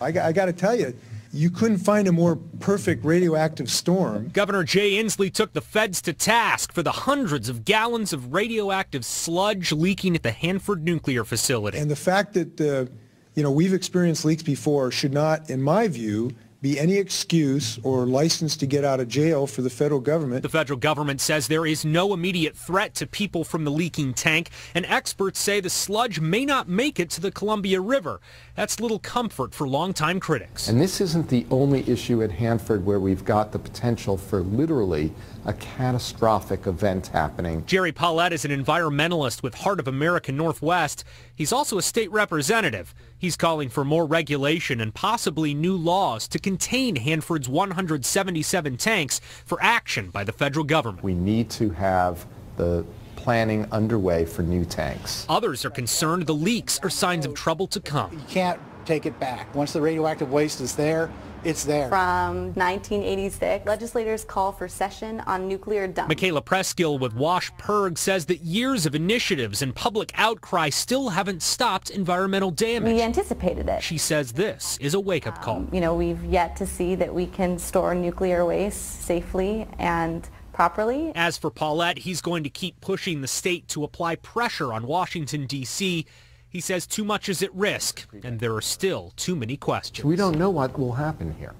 I got to tell you, you couldn't find a more perfect radioactive storm. Governor Jay Inslee took the feds to task for the hundreds of gallons of radioactive sludge leaking at the Hanford nuclear facility. And the fact that, we've experienced leaks before should not, in my view, be any excuse or license to get out of jail for the federal government. The federal government says there is no immediate threat to people from the leaking tank, and experts say the sludge may not make it to the Columbia River. That's little comfort for longtime critics. And this isn't the only issue at Hanford where we've got the potential for literally a catastrophic event happening. Jerry Paulette is an environmentalist with Heart of America Northwest. He's also a state representative. He's calling for more regulation and possibly new laws to contain Hanford's 177 tanks for action by the federal government. We need to have the planning underway for new tanks. Others are concerned the leaks are signs of trouble to come. You can't take it back. Once the radioactive waste is there, it's there. From 1986, legislators call for session on nuclear dumps. Michaela Preskill with WashPerg says that years of initiatives and public outcry still haven't stopped environmental damage. We anticipated it. She says this is a wake-up call. We've yet to see that we can store nuclear waste safely and properly. As for Paulette, he's going to keep pushing the state to apply pressure on Washington, D.C. He says too much is at risk, and there are still too many questions. We don't know what will happen here.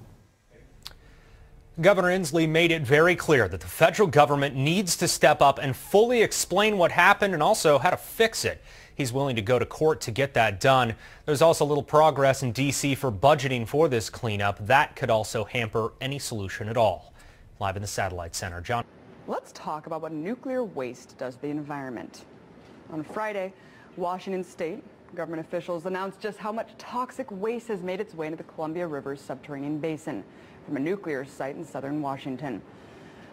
Governor Inslee made it very clear that the federal government needs to step up and fully explain what happened and also how to fix it. He's willing to go to court to get that done. There's also little progress in D.C. for budgeting for this cleanup. That could also hamper any solution at all. Live in the Satellite Center, John. Let's talk about what nuclear waste does to the environment. On Friday, Washington State government officials announced just how much toxic waste has made its way into the Columbia River's subterranean basin from a nuclear site in southern Washington.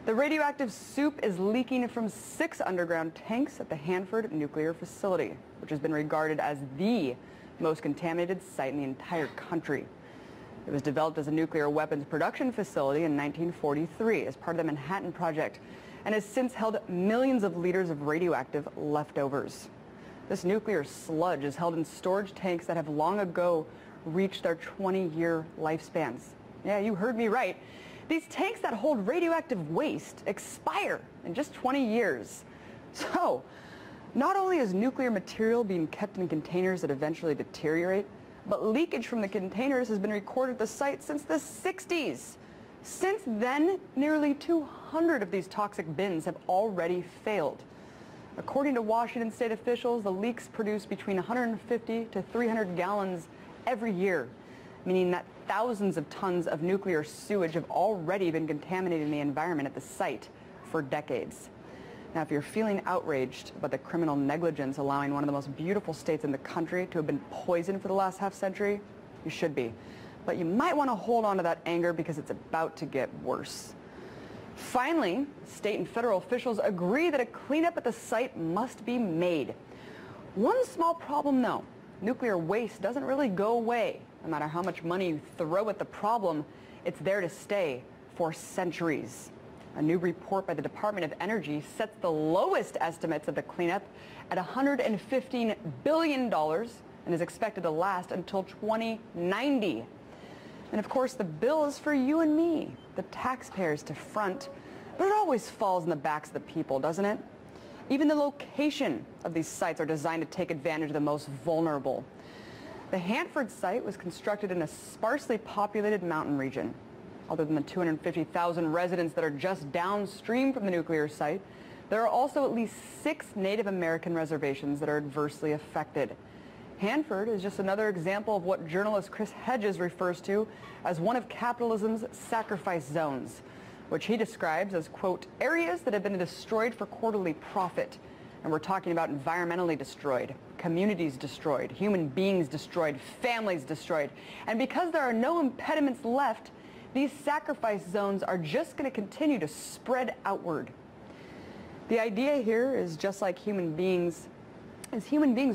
The radioactive soup is leaking from 6 underground tanks at the Hanford nuclear facility, which has been regarded as the most contaminated site in the entire country. It was developed as a nuclear weapons production facility in 1943 as part of the Manhattan Project and has since held millions of liters of radioactive leftovers. This nuclear sludge is held in storage tanks that have long ago reached their 20-year lifespans. Yeah, you heard me right. These tanks that hold radioactive waste expire in just 20 years. So, Not only is nuclear material being kept in containers that eventually deteriorate, but leakage from the containers has been recorded at the site since the 60s. Since then, nearly 200 of these toxic bins have already failed. According to Washington state officials, the leaks produce between 150 to 300 gallons every year, meaning that thousands of tons of nuclear sewage have already been contaminating the environment at the site for decades. Now, if you're feeling outraged about the criminal negligence allowing one of the most beautiful states in the country to have been poisoned for the last half-century, you should be. But you might want to hold on to that anger because it's about to get worse. Finally, state and federal officials agree that a cleanup at the site must be made. One small problem, though. Nuclear waste doesn't really go away. No matter how much money you throw at the problem, it's there to stay for centuries. A new report by the Department of Energy sets the lowest estimates of the cleanup at $115 billion and is expected to last until 2090. And of course, the bill is for you and me, the taxpayers, to front. But it always falls in the backs of the people, doesn't it? Even the location of these sites are designed to take advantage of the most vulnerable. The Hanford site was constructed in a sparsely populated mountain region. Other than the 250,000 residents that are just downstream from the nuclear site, there are also at least 6 Native American reservations that are adversely affected. Hanford is just another example of what journalist Chris Hedges refers to as one of capitalism's sacrifice zones, which he describes as, quote, areas that have been destroyed for quarterly profit. And we're talking about environmentally destroyed, communities destroyed, human beings destroyed, families destroyed. And because there are no impediments left, these sacrifice zones are just going to continue to spread outward. The idea here is just like human beings,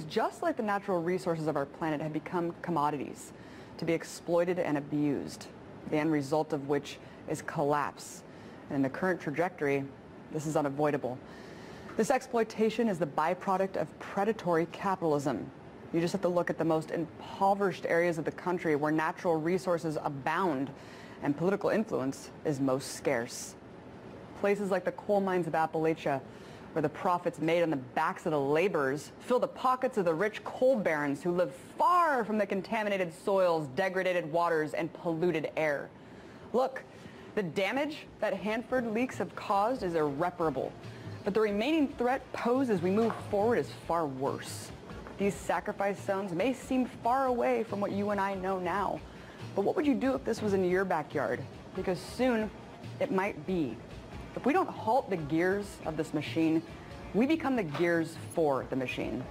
just like the natural resources of our planet, have become commodities to be exploited and abused, the end result of which is collapse. And in the current trajectory, this is unavoidable. This exploitation is the byproduct of predatory capitalism. You just have to look at the most impoverished areas of the country where natural resources abound and political influence is most scarce. Places like the coal mines of Appalachia, where the profits made on the backs of the laborers fill the pockets of the rich coal barons who live far from the contaminated soils, degraded waters, and polluted air. Look, the damage that Hanford leaks have caused is irreparable, but the remaining threat posed as we move forward is far worse. These sacrifice zones may seem far away from what you and I know now, but what would you do if this was in your backyard? Because soon it might be. If we don't halt the gears of this machine, we become the gears for the machine.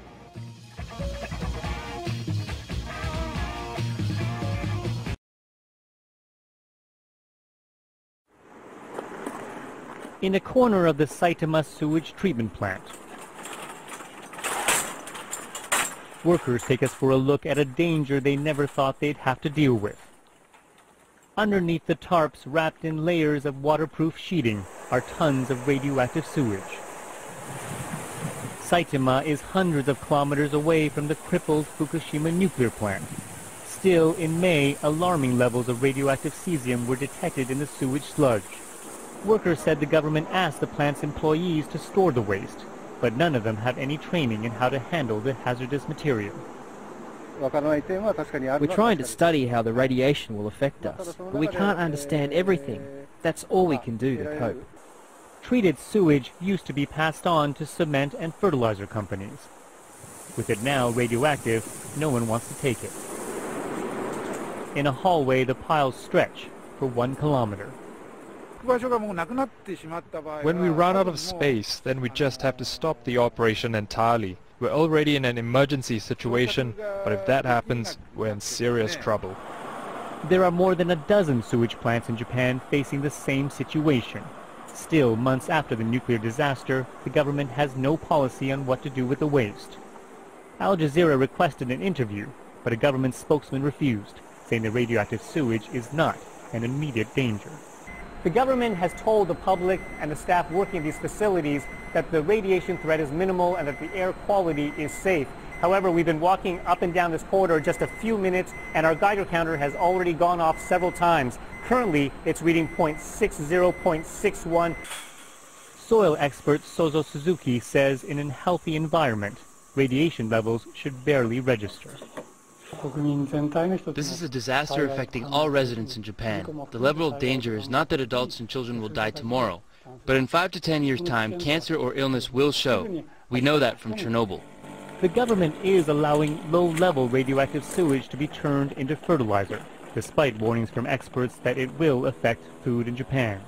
In a corner of the Saitama sewage treatment plant, workers take us for a look at a danger they never thought they'd have to deal with. Underneath the tarps wrapped in layers of waterproof sheeting are tons of radioactive sewage. Saitama is hundreds of kilometers away from the crippled Fukushima nuclear plant. Still, in May, alarming levels of radioactive cesium were detected in the sewage sludge. Workers said the government asked the plant's employees to store the waste, but none of them have any training in how to handle the hazardous material. We're trying to study how the radiation will affect us, but we can't understand everything. That's all we can do to cope. Treated sewage used to be passed on to cement and fertilizer companies. With it now radioactive, no one wants to take it. In a hallway, the piles stretch for 1 kilometer. When we run out of space, then we just have to stop the operation entirely. We're already in an emergency situation, but if that happens, we're in serious trouble. There are more than a dozen sewage plants in Japan facing the same situation. Still, months after the nuclear disaster, the government has no policy on what to do with the waste. Al Jazeera requested an interview, but a government spokesman refused, saying the radioactive sewage is not an immediate danger. The government has told the public and the staff working at these facilities that the radiation threat is minimal and that the air quality is safe. However, we've been walking up and down this corridor just a few minutes, and our Geiger counter has already gone off several times. Currently, it's reading .60, .61. soil expert Sozo Suzuki says in a healthy environment, radiation levels should barely register. This is a disaster affecting all residents in Japan. The level of danger is not that adults and children will die tomorrow, but in 5 to 10 years' time, cancer or illness will show. We know that from Chernobyl. The government is allowing low-level radioactive sewage to be turned into fertilizer, despite warnings from experts that it will affect food in Japan.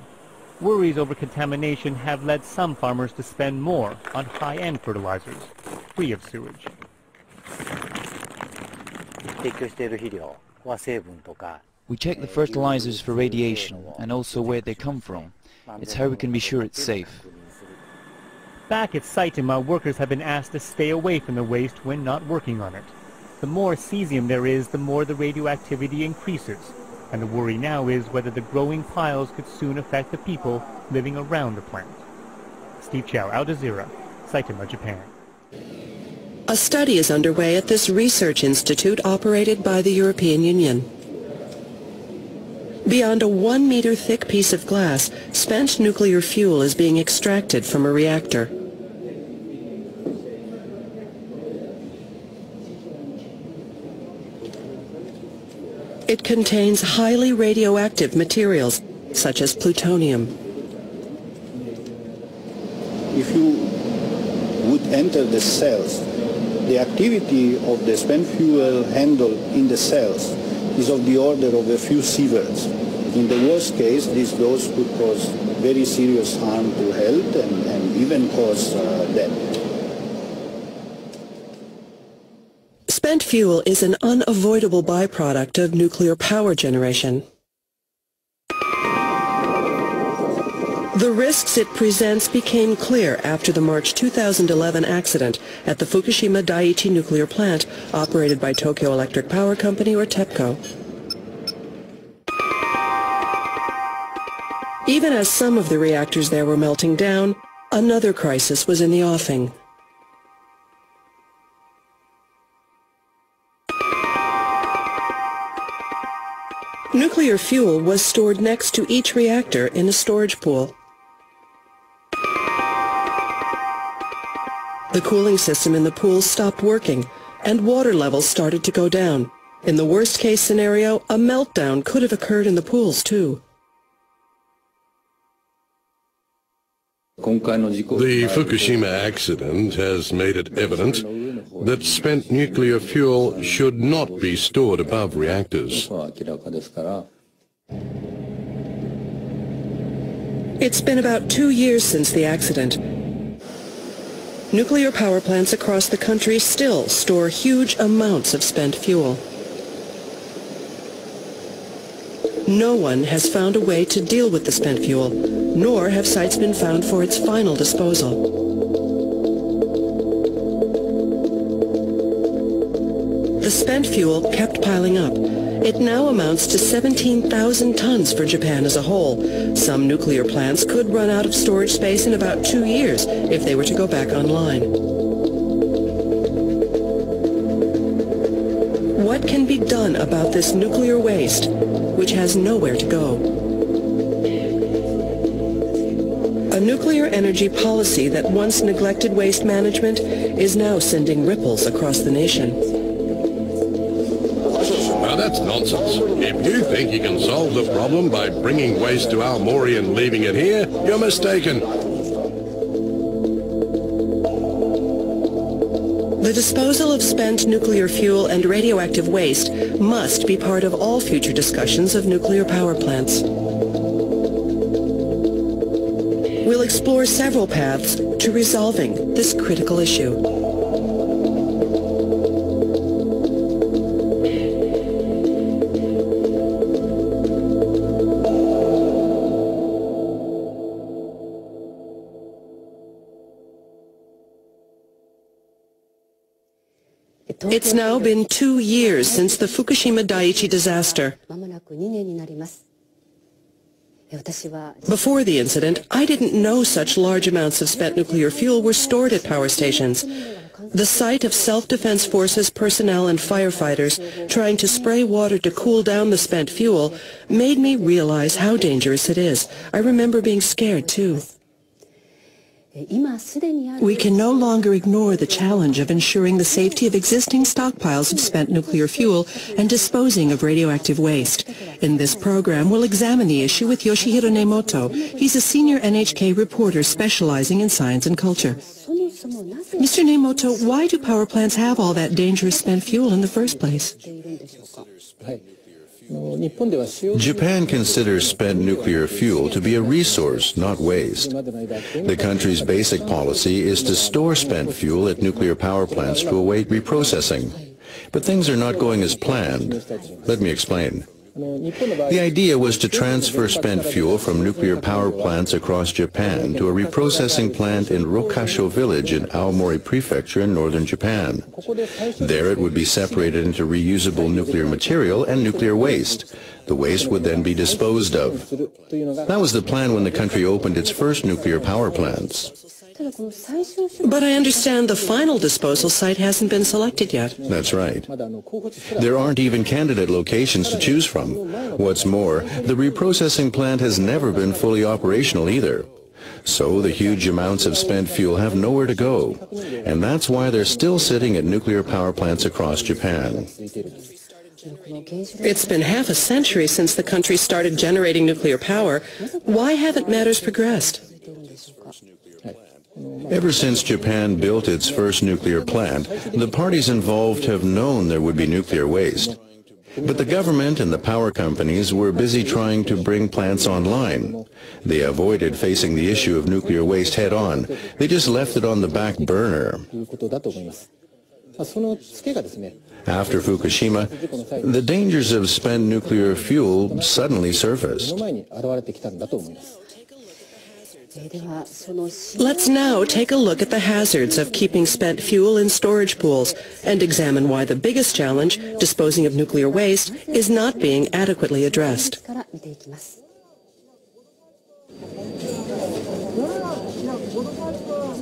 Worries over contamination have led some farmers to spend more on high-end fertilizers, free of sewage. We check the fertilizers for radiation and also where they come from. It's how we can be sure it's safe. Back at Saitama, workers have been asked to stay away from the waste when not working on it. The more cesium there is, the more the radioactivity increases. And the worry now is whether the growing piles could soon affect the people living around the plant. Steve Chow, Al Jazeera, Saitama, Japan. A study is underway at this research institute operated by the European Union. Beyond a 1-meter thick piece of glass, spent nuclear fuel is being extracted from a reactor. It contains highly radioactive materials, such as plutonium. If you would enter the cells, the activity of the spent fuel handled in the cells is of the order of a few sieverts. In the worst case, this dose could cause very serious harm to health and even cause death. Spent fuel is an unavoidable byproduct of nuclear power generation. The risks it presents became clear after the March 2011 accident at the Fukushima Daiichi nuclear plant operated by Tokyo Electric Power Company, or TEPCO. Even as some of the reactors there were melting down, another crisis was in the offing. Nuclear fuel was stored next to each reactor in a storage pool. The cooling system in the pool stopped working, and water levels started to go down. In the worst-case scenario, a meltdown could have occurred in the pools, too. The Fukushima accident has made it evident that spent nuclear fuel should not be stored above reactors. It's been about 2 years since the accident. Nuclear power plants across the country still store huge amounts of spent fuel. No one has found a way to deal with the spent fuel, nor have sites been found for its final disposal. The spent fuel kept piling up. It now amounts to 17,000 tons for Japan as a whole. Some nuclear plants could run out of storage space in about 2 years if they were to go back online. What can be done about this nuclear waste, which has nowhere to go? A nuclear energy policy that once neglected waste management is now sending ripples across the nation. Now that's nonsense. If you think you can solve the problem by bringing waste to Aomori and leaving it here, you're mistaken. The disposal of spent nuclear fuel and radioactive waste must be part of all future discussions of nuclear power plants. We'll explore several paths to resolving this critical issue. It's now been 2 years since the Fukushima Daiichi disaster. Before the incident, I didn't know such large amounts of spent nuclear fuel were stored at power stations. The sight of self-defense forces personnel and firefighters trying to spray water to cool down the spent fuel made me realize how dangerous it is. I remember being scared, too. We can no longer ignore the challenge of ensuring the safety of existing stockpiles of spent nuclear fuel and disposing of radioactive waste. In this program, we'll examine the issue with Yoshihiro Nemoto. He's a senior NHK reporter specializing in science and culture. Mr. Nemoto, why do power plants have all that dangerous spent fuel in the first place? Japan considers spent nuclear fuel to be a resource, not waste. The country's basic policy is to store spent fuel at nuclear power plants to await reprocessing. But things are not going as planned. Let me explain. The idea was to transfer spent fuel from nuclear power plants across Japan to a reprocessing plant in Rokasho village in Aomori Prefecture in northern Japan. There it would be separated into reusable nuclear material and nuclear waste. The waste would then be disposed of. That was the plan when the country opened its first nuclear power plants. But I understand the final disposal site hasn't been selected yet. That's right. There aren't even candidate locations to choose from. What's more, the reprocessing plant has never been fully operational either. So the huge amounts of spent fuel have nowhere to go. And that's why they're still sitting at nuclear power plants across Japan. It's been half a century since the country started generating nuclear power. Why haven't matters progressed? Ever since Japan built its first nuclear plant, the parties involved have known there would be nuclear waste. But the government and the power companies were busy trying to bring plants online. They avoided facing the issue of nuclear waste head-on. They just left it on the back burner. After Fukushima, the dangers of spent nuclear fuel suddenly surfaced. Let's now take a look at the hazards of keeping spent fuel in storage pools and examine why the biggest challenge, disposing of nuclear waste, is not being adequately addressed.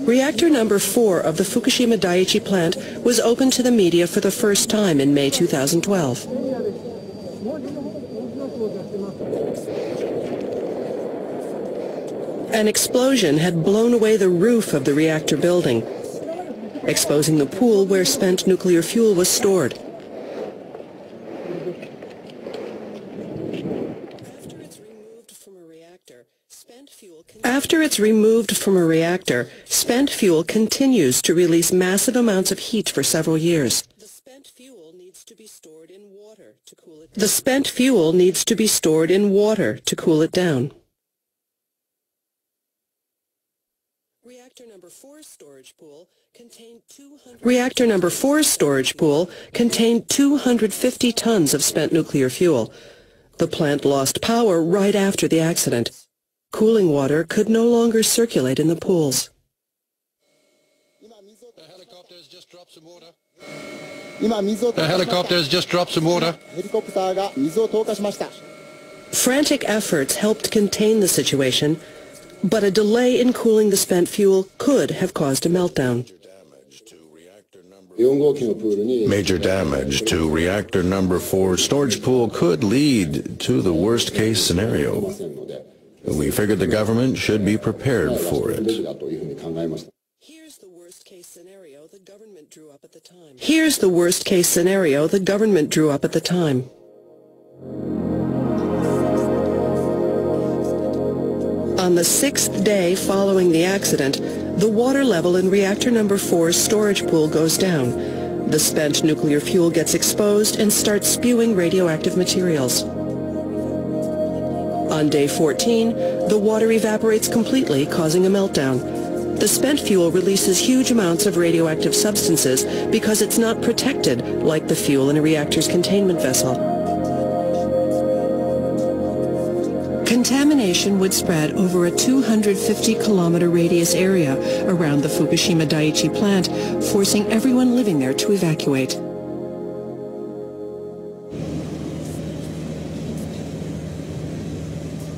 Reactor number 4 of the Fukushima Daiichi plant was opened to the media for the first time in May 2012. An explosion had blown away the roof of the reactor building, exposing the pool where spent nuclear fuel was stored. After it's removed from a reactor, spent fuel continues to release massive amounts of heat for several years. The spent fuel needs to be stored in water to cool it down. Reactor number 4's storage pool contained 250 tons of spent nuclear fuel. The plant lost power right after the accident. Cooling water could no longer circulate in the pools. The helicopter has just dropped some water. Frantic efforts helped contain the situation, but a delay in cooling the spent fuel could have caused a meltdown. Major damage to reactor number 4 storage pool could lead to the worst-case scenario. We figured the government should be prepared for it. Here's the worst-case scenario the government drew up at the time. On the 6th day following the accident, the water level in reactor number 4's storage pool goes down. The spent nuclear fuel gets exposed and starts spewing radioactive materials. On day 14, the water evaporates completely, causing a meltdown. The spent fuel releases huge amounts of radioactive substances because it's not protected like the fuel in a reactor's containment vessel. Contamination would spread over a 250-kilometer radius area around the Fukushima Daiichi plant, forcing everyone living there to evacuate.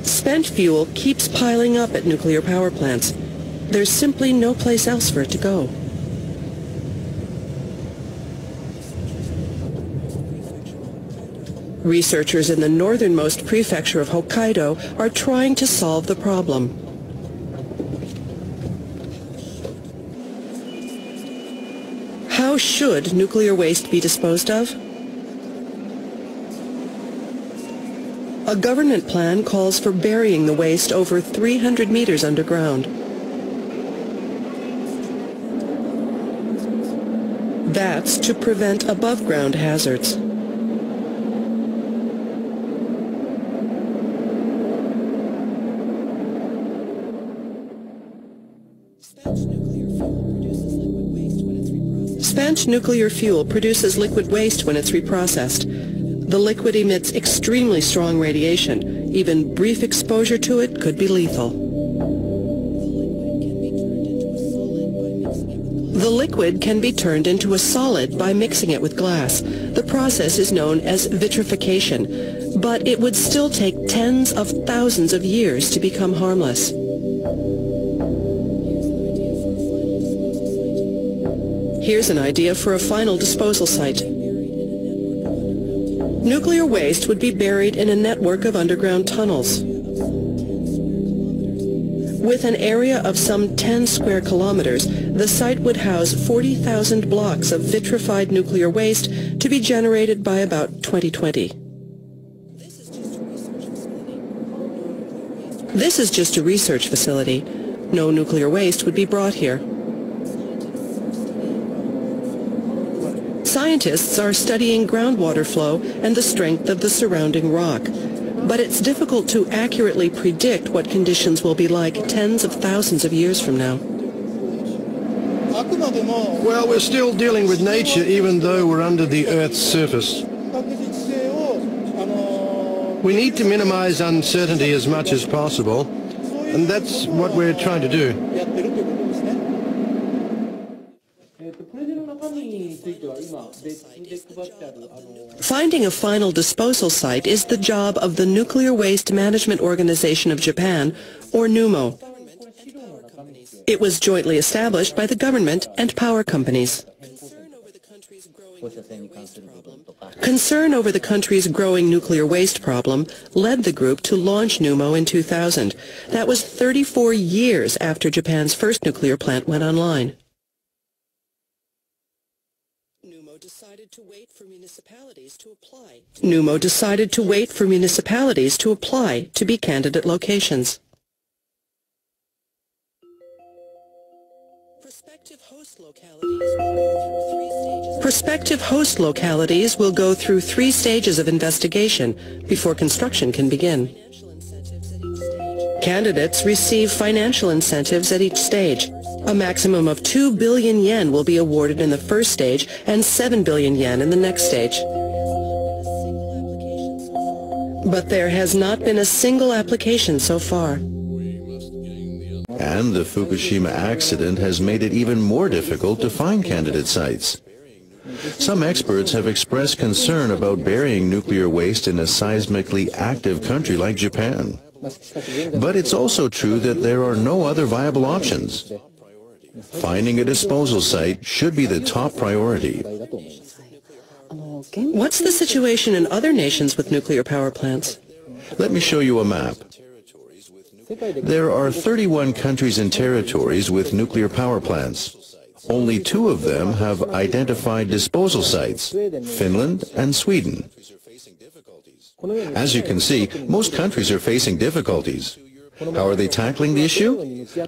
Spent fuel keeps piling up at nuclear power plants. There's simply no place else for it to go. Researchers in the northernmost prefecture of Hokkaido are trying to solve the problem. How should nuclear waste be disposed of? A government plan calls for burying the waste over 300 meters underground. That's to prevent above-ground hazards. Spent nuclear fuel produces liquid waste when it's reprocessed. The liquid emits extremely strong radiation. Even brief exposure to it could be lethal. The liquid can be turned into a solid by mixing it with glass. The process is known as vitrification, but it would still take tens of thousands of years to become harmless. Here's an idea for a final disposal site. Nuclear waste would be buried in a network of underground tunnels. With an area of some 10 square kilometers, the site would house 40,000 blocks of vitrified nuclear waste to be generated by about 2020. This is just a research facility. No nuclear waste would be brought here. Scientists are studying groundwater flow and the strength of the surrounding rock. But it's difficult to accurately predict what conditions will be like tens of thousands of years from now. Well, we're still dealing with nature even though we're under the Earth's surface. We need to minimize uncertainty as much as possible, and that's what we're trying to do. Finding a final disposal site is the job of the Nuclear Waste Management Organization of Japan, or NUMO. It was jointly established by the government and power companies. Concern over the country's growing nuclear waste problem led the group to launch NUMO in 2000. That was 34 years after Japan's first nuclear plant went online. NUMO decided to wait for municipalities to apply to be candidate locations. Prospective host localities will go through 3 stages of investigation before construction can begin. Candidates receive financial incentives at each stage. A maximum of 2 billion yen will be awarded in the first stage and 7 billion yen in the next stage. But there has not been a single application so far. And the Fukushima accident has made it even more difficult to find candidate sites. Some experts have expressed concern about burying nuclear waste in a seismically active country like Japan. But it's also true that there are no other viable options. Finding a disposal site should be the top priority. What's the situation in other nations with nuclear power plants? Let me show you a map. There are 31 countries and territories with nuclear power plants. Only 2 of them have identified disposal sites, Finland and Sweden. As you can see, most countries are facing difficulties. How are they tackling the issue?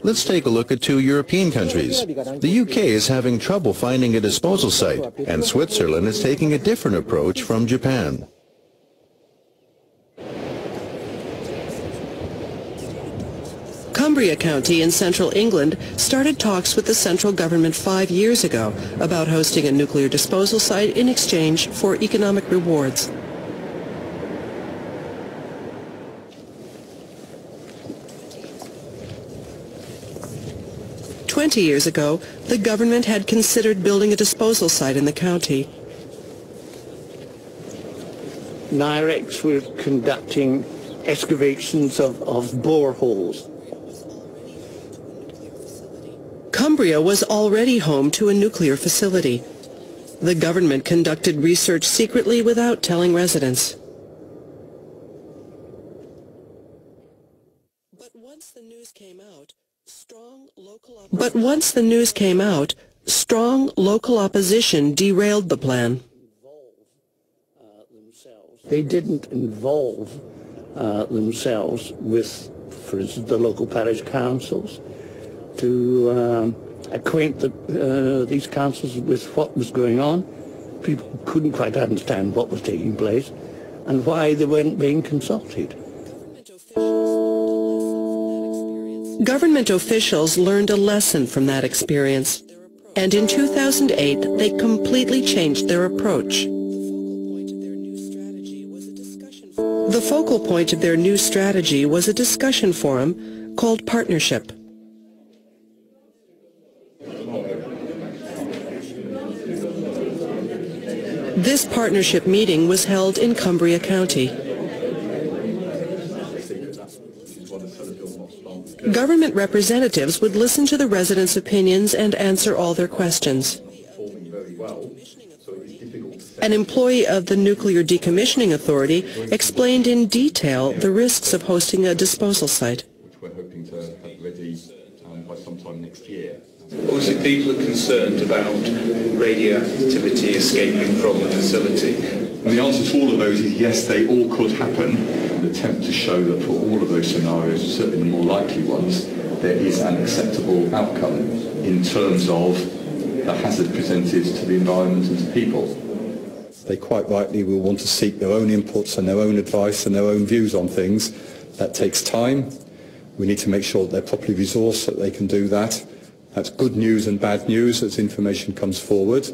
Let's take a look at 2 European countries. The UK is having trouble finding a disposal site, and Switzerland is taking a different approach from Japan. Cumbria County in central England started talks with the central government 5 years ago about hosting a nuclear disposal site in exchange for economic rewards. "20 years ago, the government had considered building a disposal site in the county. NIREX were conducting excavations of boreholes. Cumbria was already home to a nuclear facility. The government conducted research secretly without telling residents. But once the news came out, But once the news came out, strong local opposition derailed the plan. They didn't involve themselves with, for instance, the local parish councils to acquaint these councils with what was going on. People couldn't quite understand what was taking place and why they weren't being consulted. Government officials learned a lesson from that experience, and in 2008 they completely changed their approach. The focal point of their new strategy was a discussion forum called Partnership. This partnership meeting was held in Cumbria County. Government representatives would listen to the residents' opinions and answer all their questions. An employee of the Nuclear Decommissioning Authority explained in detail the risks of hosting a disposal site. Which we're hoping to have ready by sometime next year. Obviously, people are concerned about radioactivity escaping from the facility. And the answer to all of those is yes, they all could happen. An attempt to show that for all of those scenarios, certainly the more likely ones, there is an acceptable outcome in terms of the hazard presented to the environment and to people. They quite rightly will want to seek their own inputs and their own advice and their own views on things. That takes time. We need to make sure that they're properly resourced so that they can do that. That's good news and bad news as information comes forward,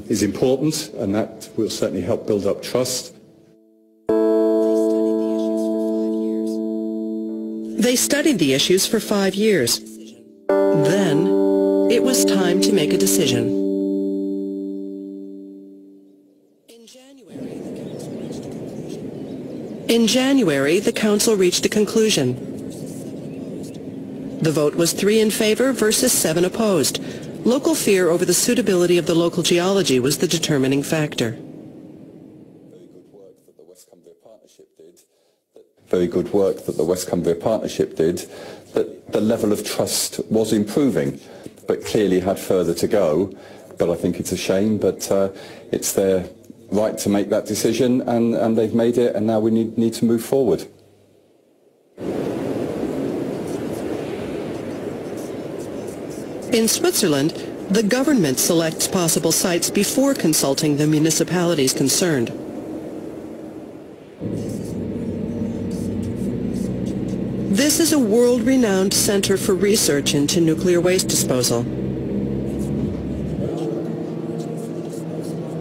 is important, and that will certainly help build up trust. They studied the issues for 5 years. Then, it was time to make a decision. In January, the council reached a conclusion. The vote was 3 in favor versus 7 opposed. Local fear over the suitability of the local geology was the determining factor. Very good work that the West Cumbria Partnership did, that the level of trust was improving, but clearly had further to go. But I think it's a shame, but it's their right to make that decision, and they've made it, and now we need to move forward. In Switzerland, the government selects possible sites before consulting the municipalities concerned. This is a world-renowned center for research into nuclear waste disposal.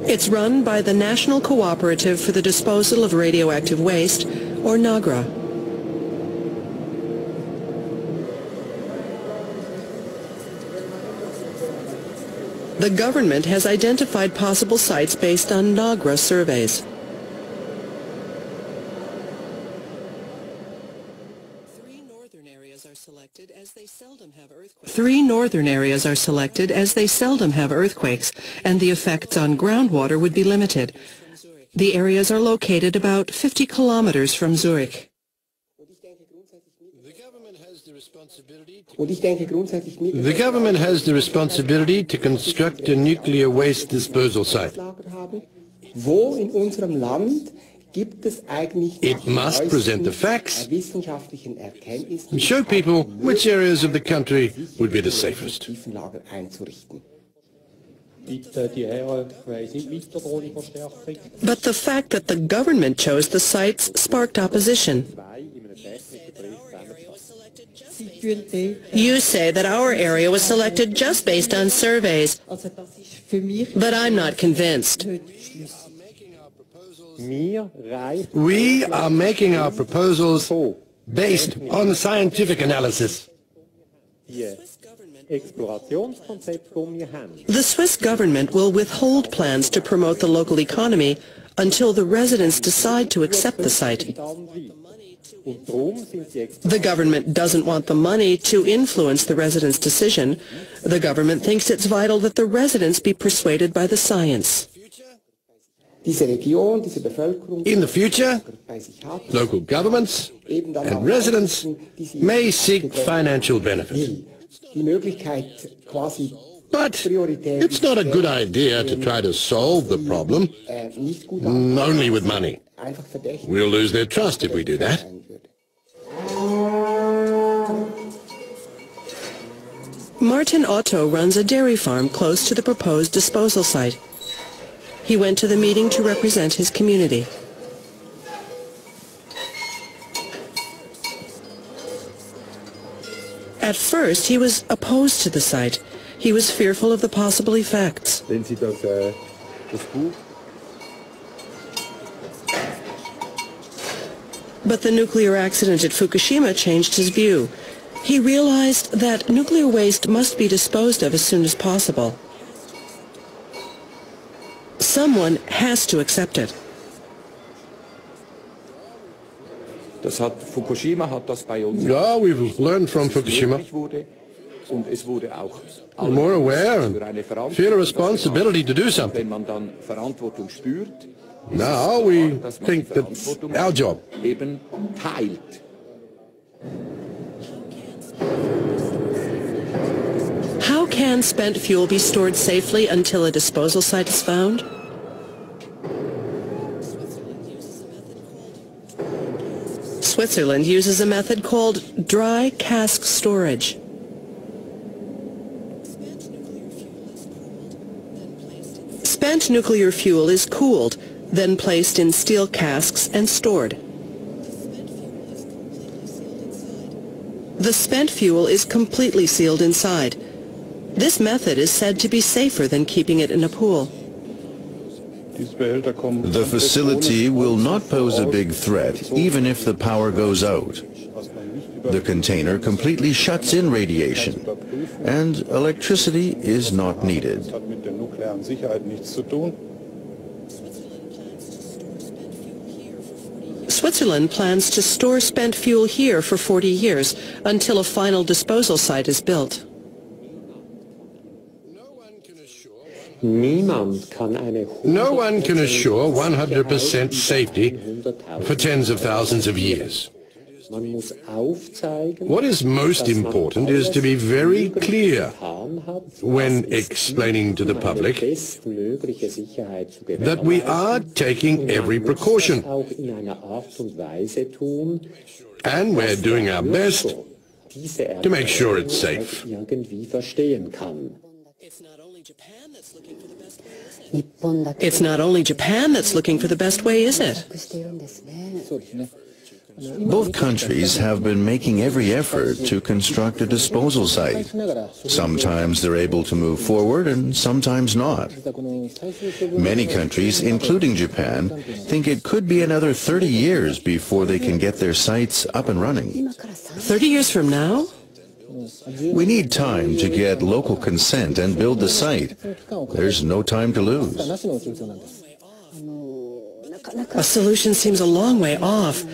It's run by the National Cooperative for the Disposal of Radioactive Waste, or NAGRA. The government has identified possible sites based on NAGRA surveys. Three northern areas are selected as they seldom have earthquakes, and the effects on groundwater would be limited. The areas are located about 50 kilometers from Zurich. The government has the responsibility to construct a nuclear waste disposal site. It must present the facts and show people which areas of the country would be the safest. But the fact that the government chose the sites sparked opposition. You say that our area was selected just based on surveys, but I'm not convinced. We are making our proposals based on scientific analysis. The Swiss government will withhold plans to promote the local economy until the residents decide to accept the site. The government doesn't want the money to influence the residents' decision. The government thinks it's vital that the residents be persuaded by the science. In the future, local governments and residents may seek financial benefit. But it's not a good idea to try to solve the problem only with money. We'll lose their trust if we do that. Martin Otto runs a dairy farm close to the proposed disposal site. He went to the meeting to represent his community. At first, he was opposed to the site. He was fearful of the possible effects. But the nuclear accident at Fukushima changed his view. He realized that nuclear waste must be disposed of as soon as possible. Someone has to accept it. Yeah, we've learned from Fukushima. We're more aware and feel a responsibility to do something. Now we think that's our job. How can spent fuel be stored safely until a disposal site is found? Switzerland uses a method called dry cask storage. Spent nuclear fuel is cooled, then placed in steel casks and stored. The spent fuel is completely sealed inside. This method is said to be safer than keeping it in a pool. The facility will not pose a big threat, even if the power goes out. The container completely shuts in radiation, and electricity is not needed. Switzerland plans to store spent fuel here for 40 years until a final disposal site is built. No one can assure 100% safety for tens of thousands of years. What is most important is to be very clear when explaining to the public that we are taking every precaution, and we're doing our best to make sure it's safe. It's not only Japan that's looking for the best way, is it? Both countries have been making every effort to construct a disposal site. Sometimes they're able to move forward and sometimes not. Many countries, including Japan, think it could be another 30 years before they can get their sites up and running. 30 years from now? We need time to get local consent and build the site. There's no time to lose. A solution seems a long way off,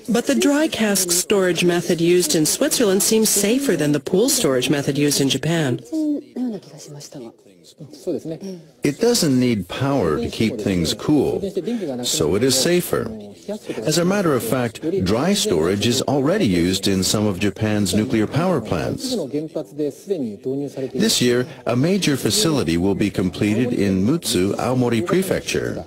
but the dry cask storage method used in Switzerland seems safer than the pool storage method used in Japan. It doesn't need power to keep things cool, so it is safer. As a matter of fact, dry storage is already used in some of Japan's nuclear power plants. This year, a major facility will be completed in Mutsu, Aomori Prefecture.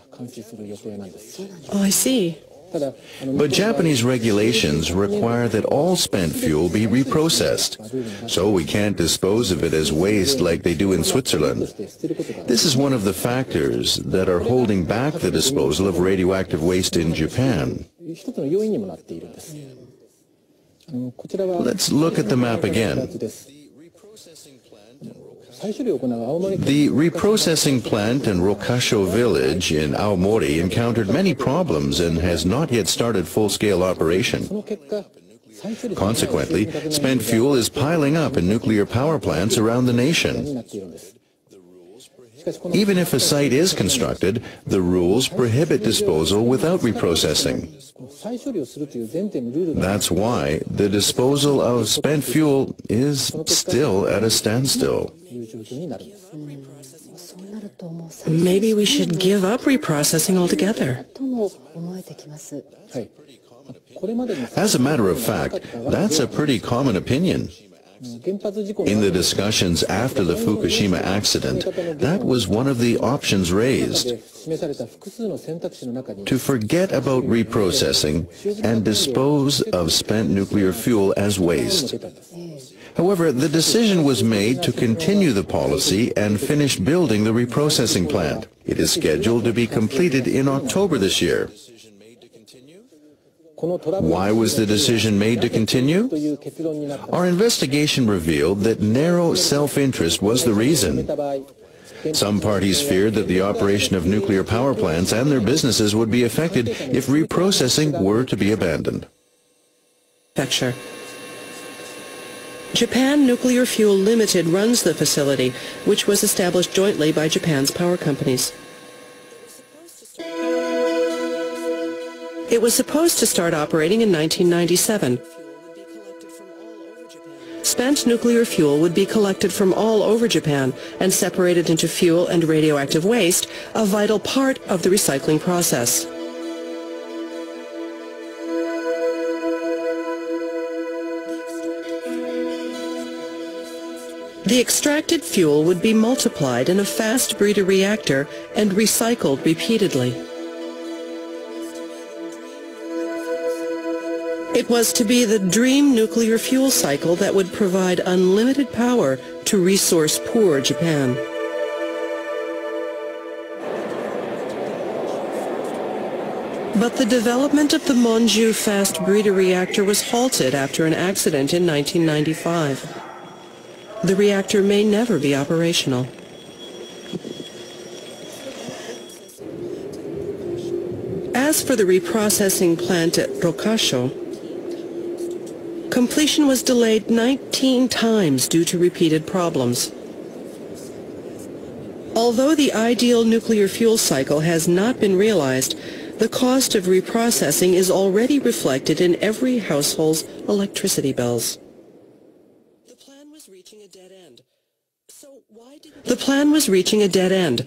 Oh, I see. But Japanese regulations require that all spent fuel be reprocessed, so we can't dispose of it as waste like they do in Switzerland. This is one of the factors that are holding back the disposal of radioactive waste in Japan. Let's look at the map again. The reprocessing plant in Rokasho village in Aomori encountered many problems and has not yet started full-scale operation. Consequently, spent fuel is piling up in nuclear power plants around the nation. Even if a site is constructed, the rules prohibit disposal without reprocessing. That's why the disposal of spent fuel is still at a standstill. Maybe we should give up reprocessing altogether. As a matter of fact, that's a pretty common opinion. In the discussions after the Fukushima accident, that was one of the options raised, to forget about reprocessing and dispose of spent nuclear fuel as waste. However, the decision was made to continue the policy and finish building the reprocessing plant. It is scheduled to be completed in October this year. Why was the decision made to continue? Our investigation revealed that narrow self-interest was the reason. Some parties feared that the operation of nuclear power plants and their businesses would be affected if reprocessing were to be abandoned. Japan Nuclear Fuel Limited runs the facility, which was established jointly by Japan's power companies. It was supposed to start operating in 1997. Spent nuclear fuel would be collected from all over Japan and separated into fuel and radioactive waste, a vital part of the recycling process. The extracted fuel would be multiplied in a fast breeder reactor and recycled repeatedly. It was to be the dream nuclear fuel cycle that would provide unlimited power to resource-poor Japan. But the development of the Monju fast breeder reactor was halted after an accident in 1995. The reactor may never be operational. As for the reprocessing plant at Rokasho, completion was delayed 19 times due to repeated problems. Although the ideal nuclear fuel cycle has not been realized, the cost of reprocessing is already reflected in every household's electricity bills. The plan was reaching a dead end.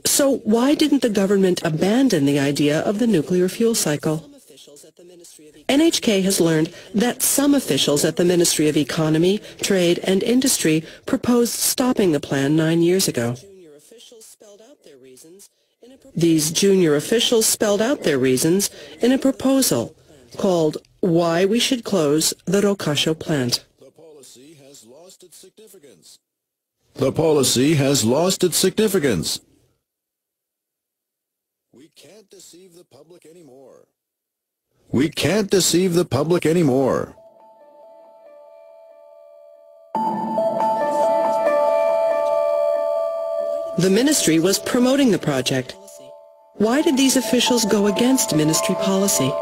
So why didn't the government abandon the idea of the nuclear fuel cycle? NHK has learned that some officials at the Ministry of Economy, Trade and Industry proposed stopping the plan 9 years ago. These junior officials spelled out their reasons in a proposal called Why We Should Close the Rokasho Plant. The policy has lost its significance. The policy has lost its significance. We can't deceive the public anymore. We can't deceive the public anymore. The ministry was promoting the project. Why did these officials go against ministry policy?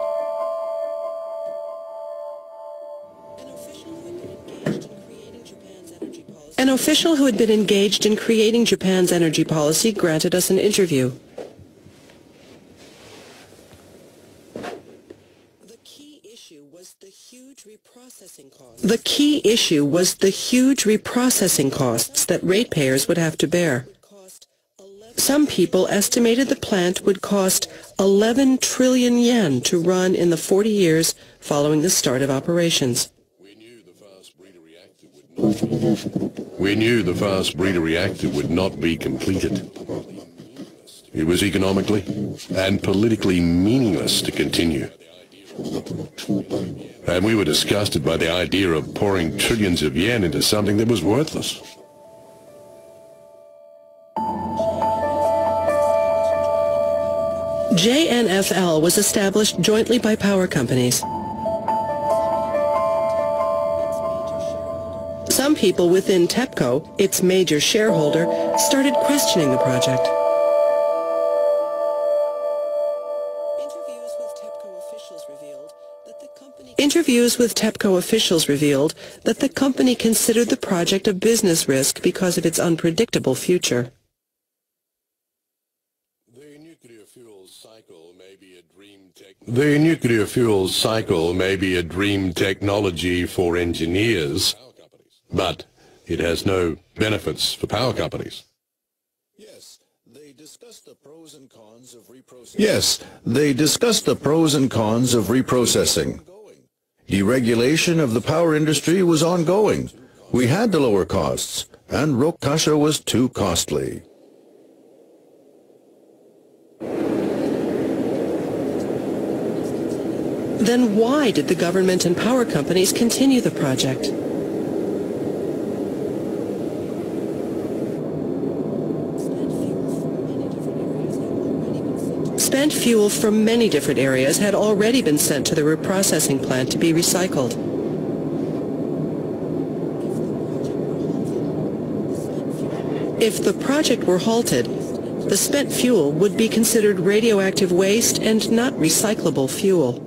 An official who had been engaged in creating Japan's energy policy granted us an interview. The key issue was the huge reprocessing costs that ratepayers would have to bear. Some people estimated the plant would cost 11 trillion yen to run in the 40 years following the start of operations. We knew the fast breeder reactor would not be completed. It was economically and politically meaningless to continue. And we were disgusted by the idea of pouring trillions of yen into something that was worthless. JNFL was established jointly by power companies. Some people within TEPCO, its major shareholder, started questioning the project. Interviews with TEPCO officials revealed that the company considered the project a business risk because of its unpredictable future. The nuclear fuel cycle may be a dream technology for engineers, but it has no benefits for power companies. Yes, Yes, they discussed the pros and cons of reprocessing. Deregulation of the power industry was ongoing. We had to lower costs, and Rokasha was too costly. Then why did the government and power companies continue the project? Spent fuel from many different areas had already been sent to the reprocessing plant to be recycled. If the project were halted, the spent fuel would be considered radioactive waste and not recyclable fuel.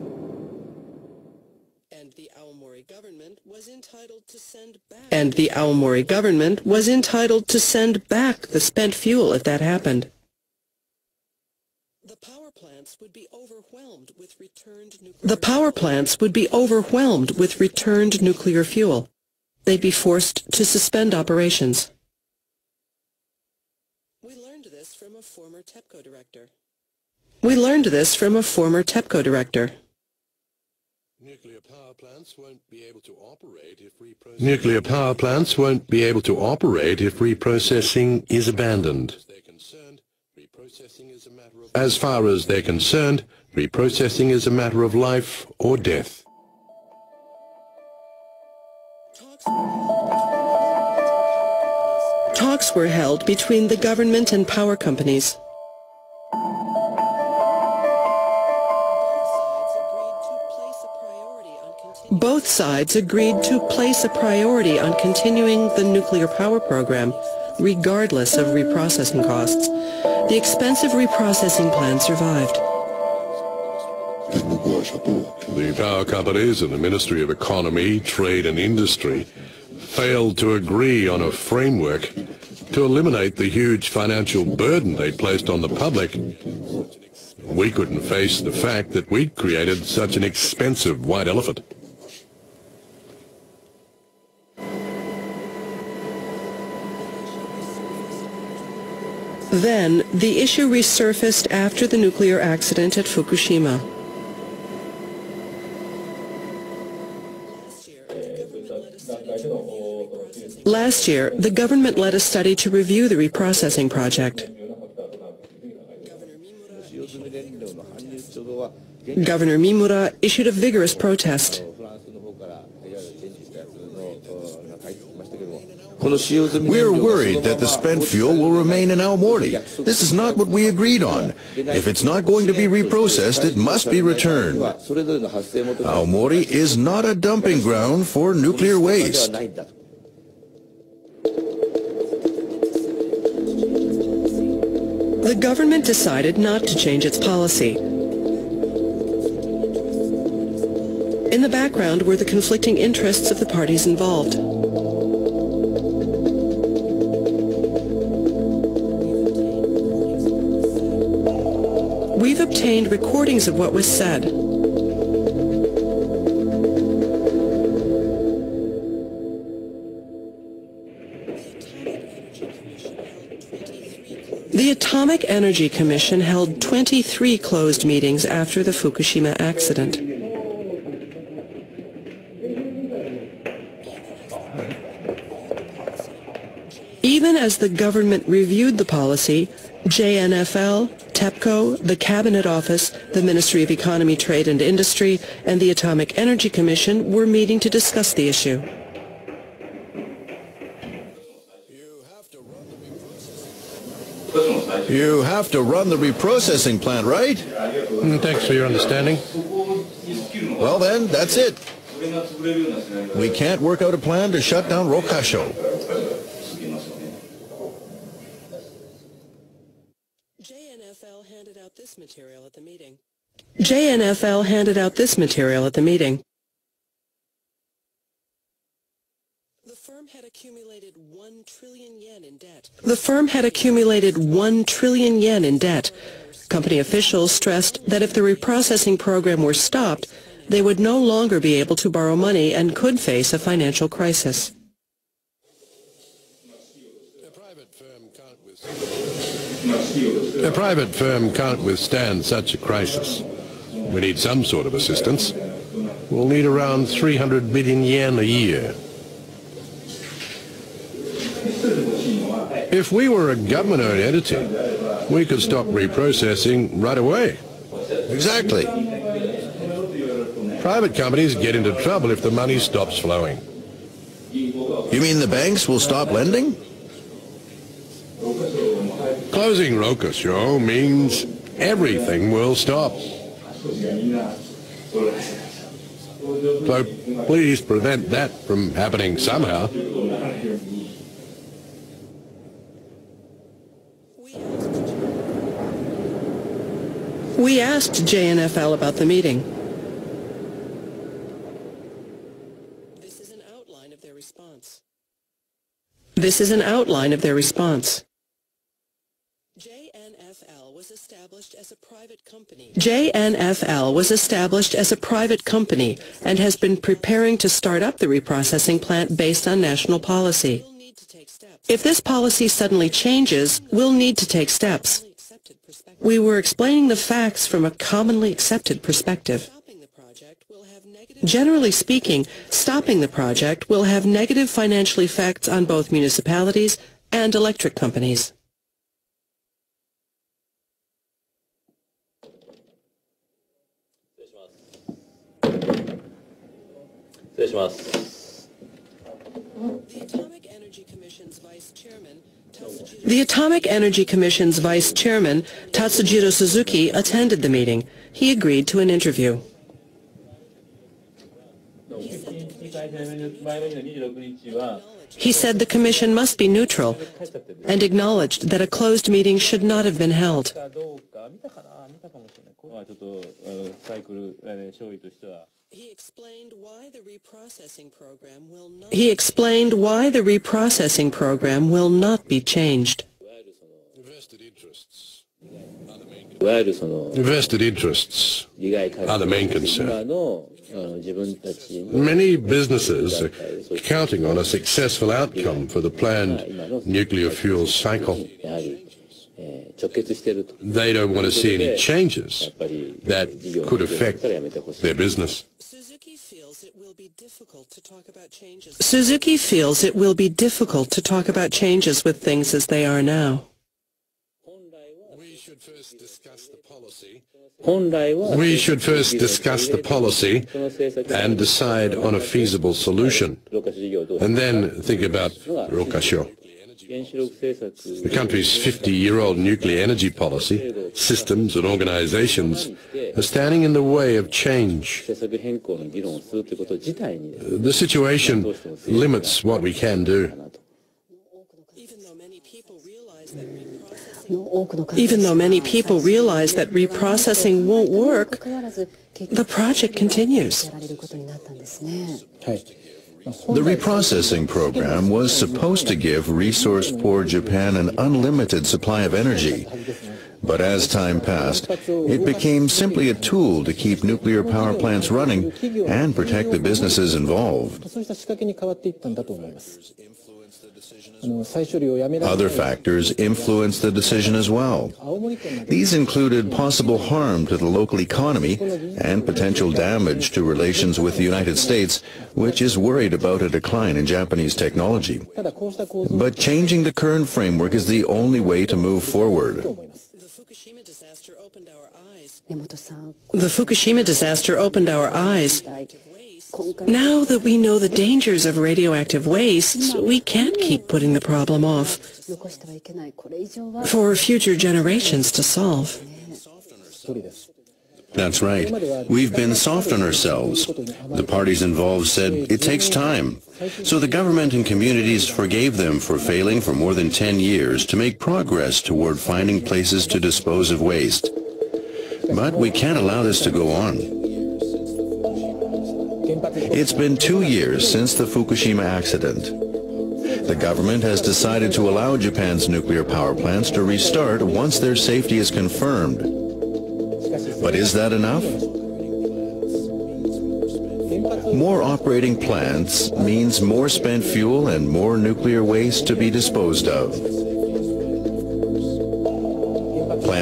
And the Aomori government was entitled to send back the spent fuel if that happened. The power plants would be overwhelmed with returned nuclear fuel. They'd be forced to suspend operations. We learned this from a former TEPCO director. Nuclear power plants won't be able to operate if reprocessing is abandoned. As far as they're concerned, reprocessing is a matter of life or death. Talks were held between the government and power companies. Both sides agreed to place a priority on continuing the nuclear power program, regardless of reprocessing costs. The expensive reprocessing plan survived. The power companies and the Ministry of Economy, Trade and Industry failed to agree on a framework to eliminate the huge financial burden they placed on the public. We couldn't face the fact that we'd created such an expensive white elephant. Then, the issue resurfaced after the nuclear accident at Fukushima. Last year, the government led a study to review the reprocessing project. Governor Mimura issued a vigorous protest. We're worried that the spent fuel will remain in Aomori. This is not what we agreed on. If it's not going to be reprocessed, it must be returned. Aomori is not a dumping ground for nuclear waste. The government decided not to change its policy. In the background were the conflicting interests of the parties involved. We've obtained recordings of what was said. The Atomic Energy Commission held 23 closed meetings after the Fukushima accident. Even as the government reviewed the policy, JNFL, TEPCO, the Cabinet Office, the Ministry of Economy, Trade and Industry, and the Atomic Energy Commission were meeting to discuss the issue. You have to run the reprocessing plant, right? Thanks for your understanding. Well then, that's it. We can't work out a plan to shut down Rokasho. JNFL handed out this material at the meeting. The firm had accumulated 1 trillion yen in debt. Company officials stressed that if the reprocessing program were stopped, they would no longer be able to borrow money and could face a financial crisis. A private firm can't withstand such a crisis. We need some sort of assistance. We'll need around 300 billion yen a year. If we were a government-owned entity, we could stop reprocessing right away. Exactly. Private companies get into trouble if the money stops flowing. You mean the banks will stop lending? Closing Rokusho means everything will stop. So please prevent that from happening somehow. We asked JNFL about the meeting. This is an outline of their response. JNFL was established as a private company and has been preparing to start up the reprocessing plant based on national policy. If this policy suddenly changes, we'll need to take steps. We were explaining the facts from a commonly accepted perspective. Generally speaking, stopping the project will have negative financial effects on both municipalities and electric companies. The Atomic Energy Commission's Vice Chairman, Tatsujiro Suzuki, attended the meeting. He agreed to an interview. He said the Commission must be neutral and acknowledged that a closed meeting should not have been held. He explained why the reprocessing program will not be changed. Vested interests are the main concern. Many businesses are counting on a successful outcome for the planned nuclear fuel cycle. They don't want to see any changes that could affect their business. Suzuki feels it will be difficult to talk about changes with things as they are now. We should first discuss the policy and decide on a feasible solution, and then think about Rokusho. The country's 50-year-old nuclear energy policy, systems and organizations are standing in the way of change. The situation limits what we can do. Even though many people realize that reprocessing won't work, the project continues. The reprocessing program was supposed to give resource-poor Japan an unlimited supply of energy. But as time passed, it became simply a tool to keep nuclear power plants running and protect the businesses involved. Other factors influenced the decision as well. These included possible harm to the local economy and potential damage to relations with the United States, which is worried about a decline in Japanese technology. But changing the current framework is the only way to move forward. The Fukushima disaster opened our eyes. Now that we know the dangers of radioactive wastes, we can't keep putting the problem off for future generations to solve. That's right. We've been soft on ourselves. The parties involved said it takes time. So the government and communities forgave them for failing for more than 10 years to make progress toward finding places to dispose of waste. But we can't allow this to go on. It's been 2 years since the Fukushima accident. The government has decided to allow Japan's nuclear power plants to restart once their safety is confirmed. But is that enough? More operating plants means more spent fuel and more nuclear waste to be disposed of.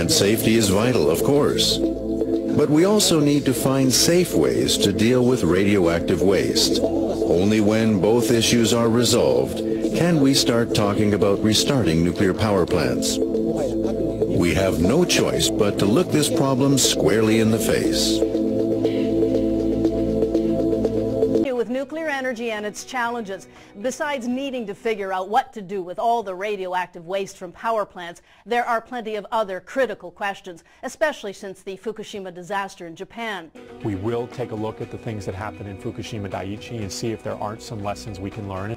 Plant safety is vital, of course. But we also need to find safe ways to deal with radioactive waste. Only when both issues are resolved can we start talking about restarting nuclear power plants. We have no choice but to look this problem squarely in the face. With nuclear energy and its challenges, besides needing to figure out what to do with all the radioactive waste from power plants, there are plenty of other critical questions, especially since the Fukushima disaster in Japan. We will take a look at the things that happened in Fukushima Daiichi and see if there aren't some lessons we can learn.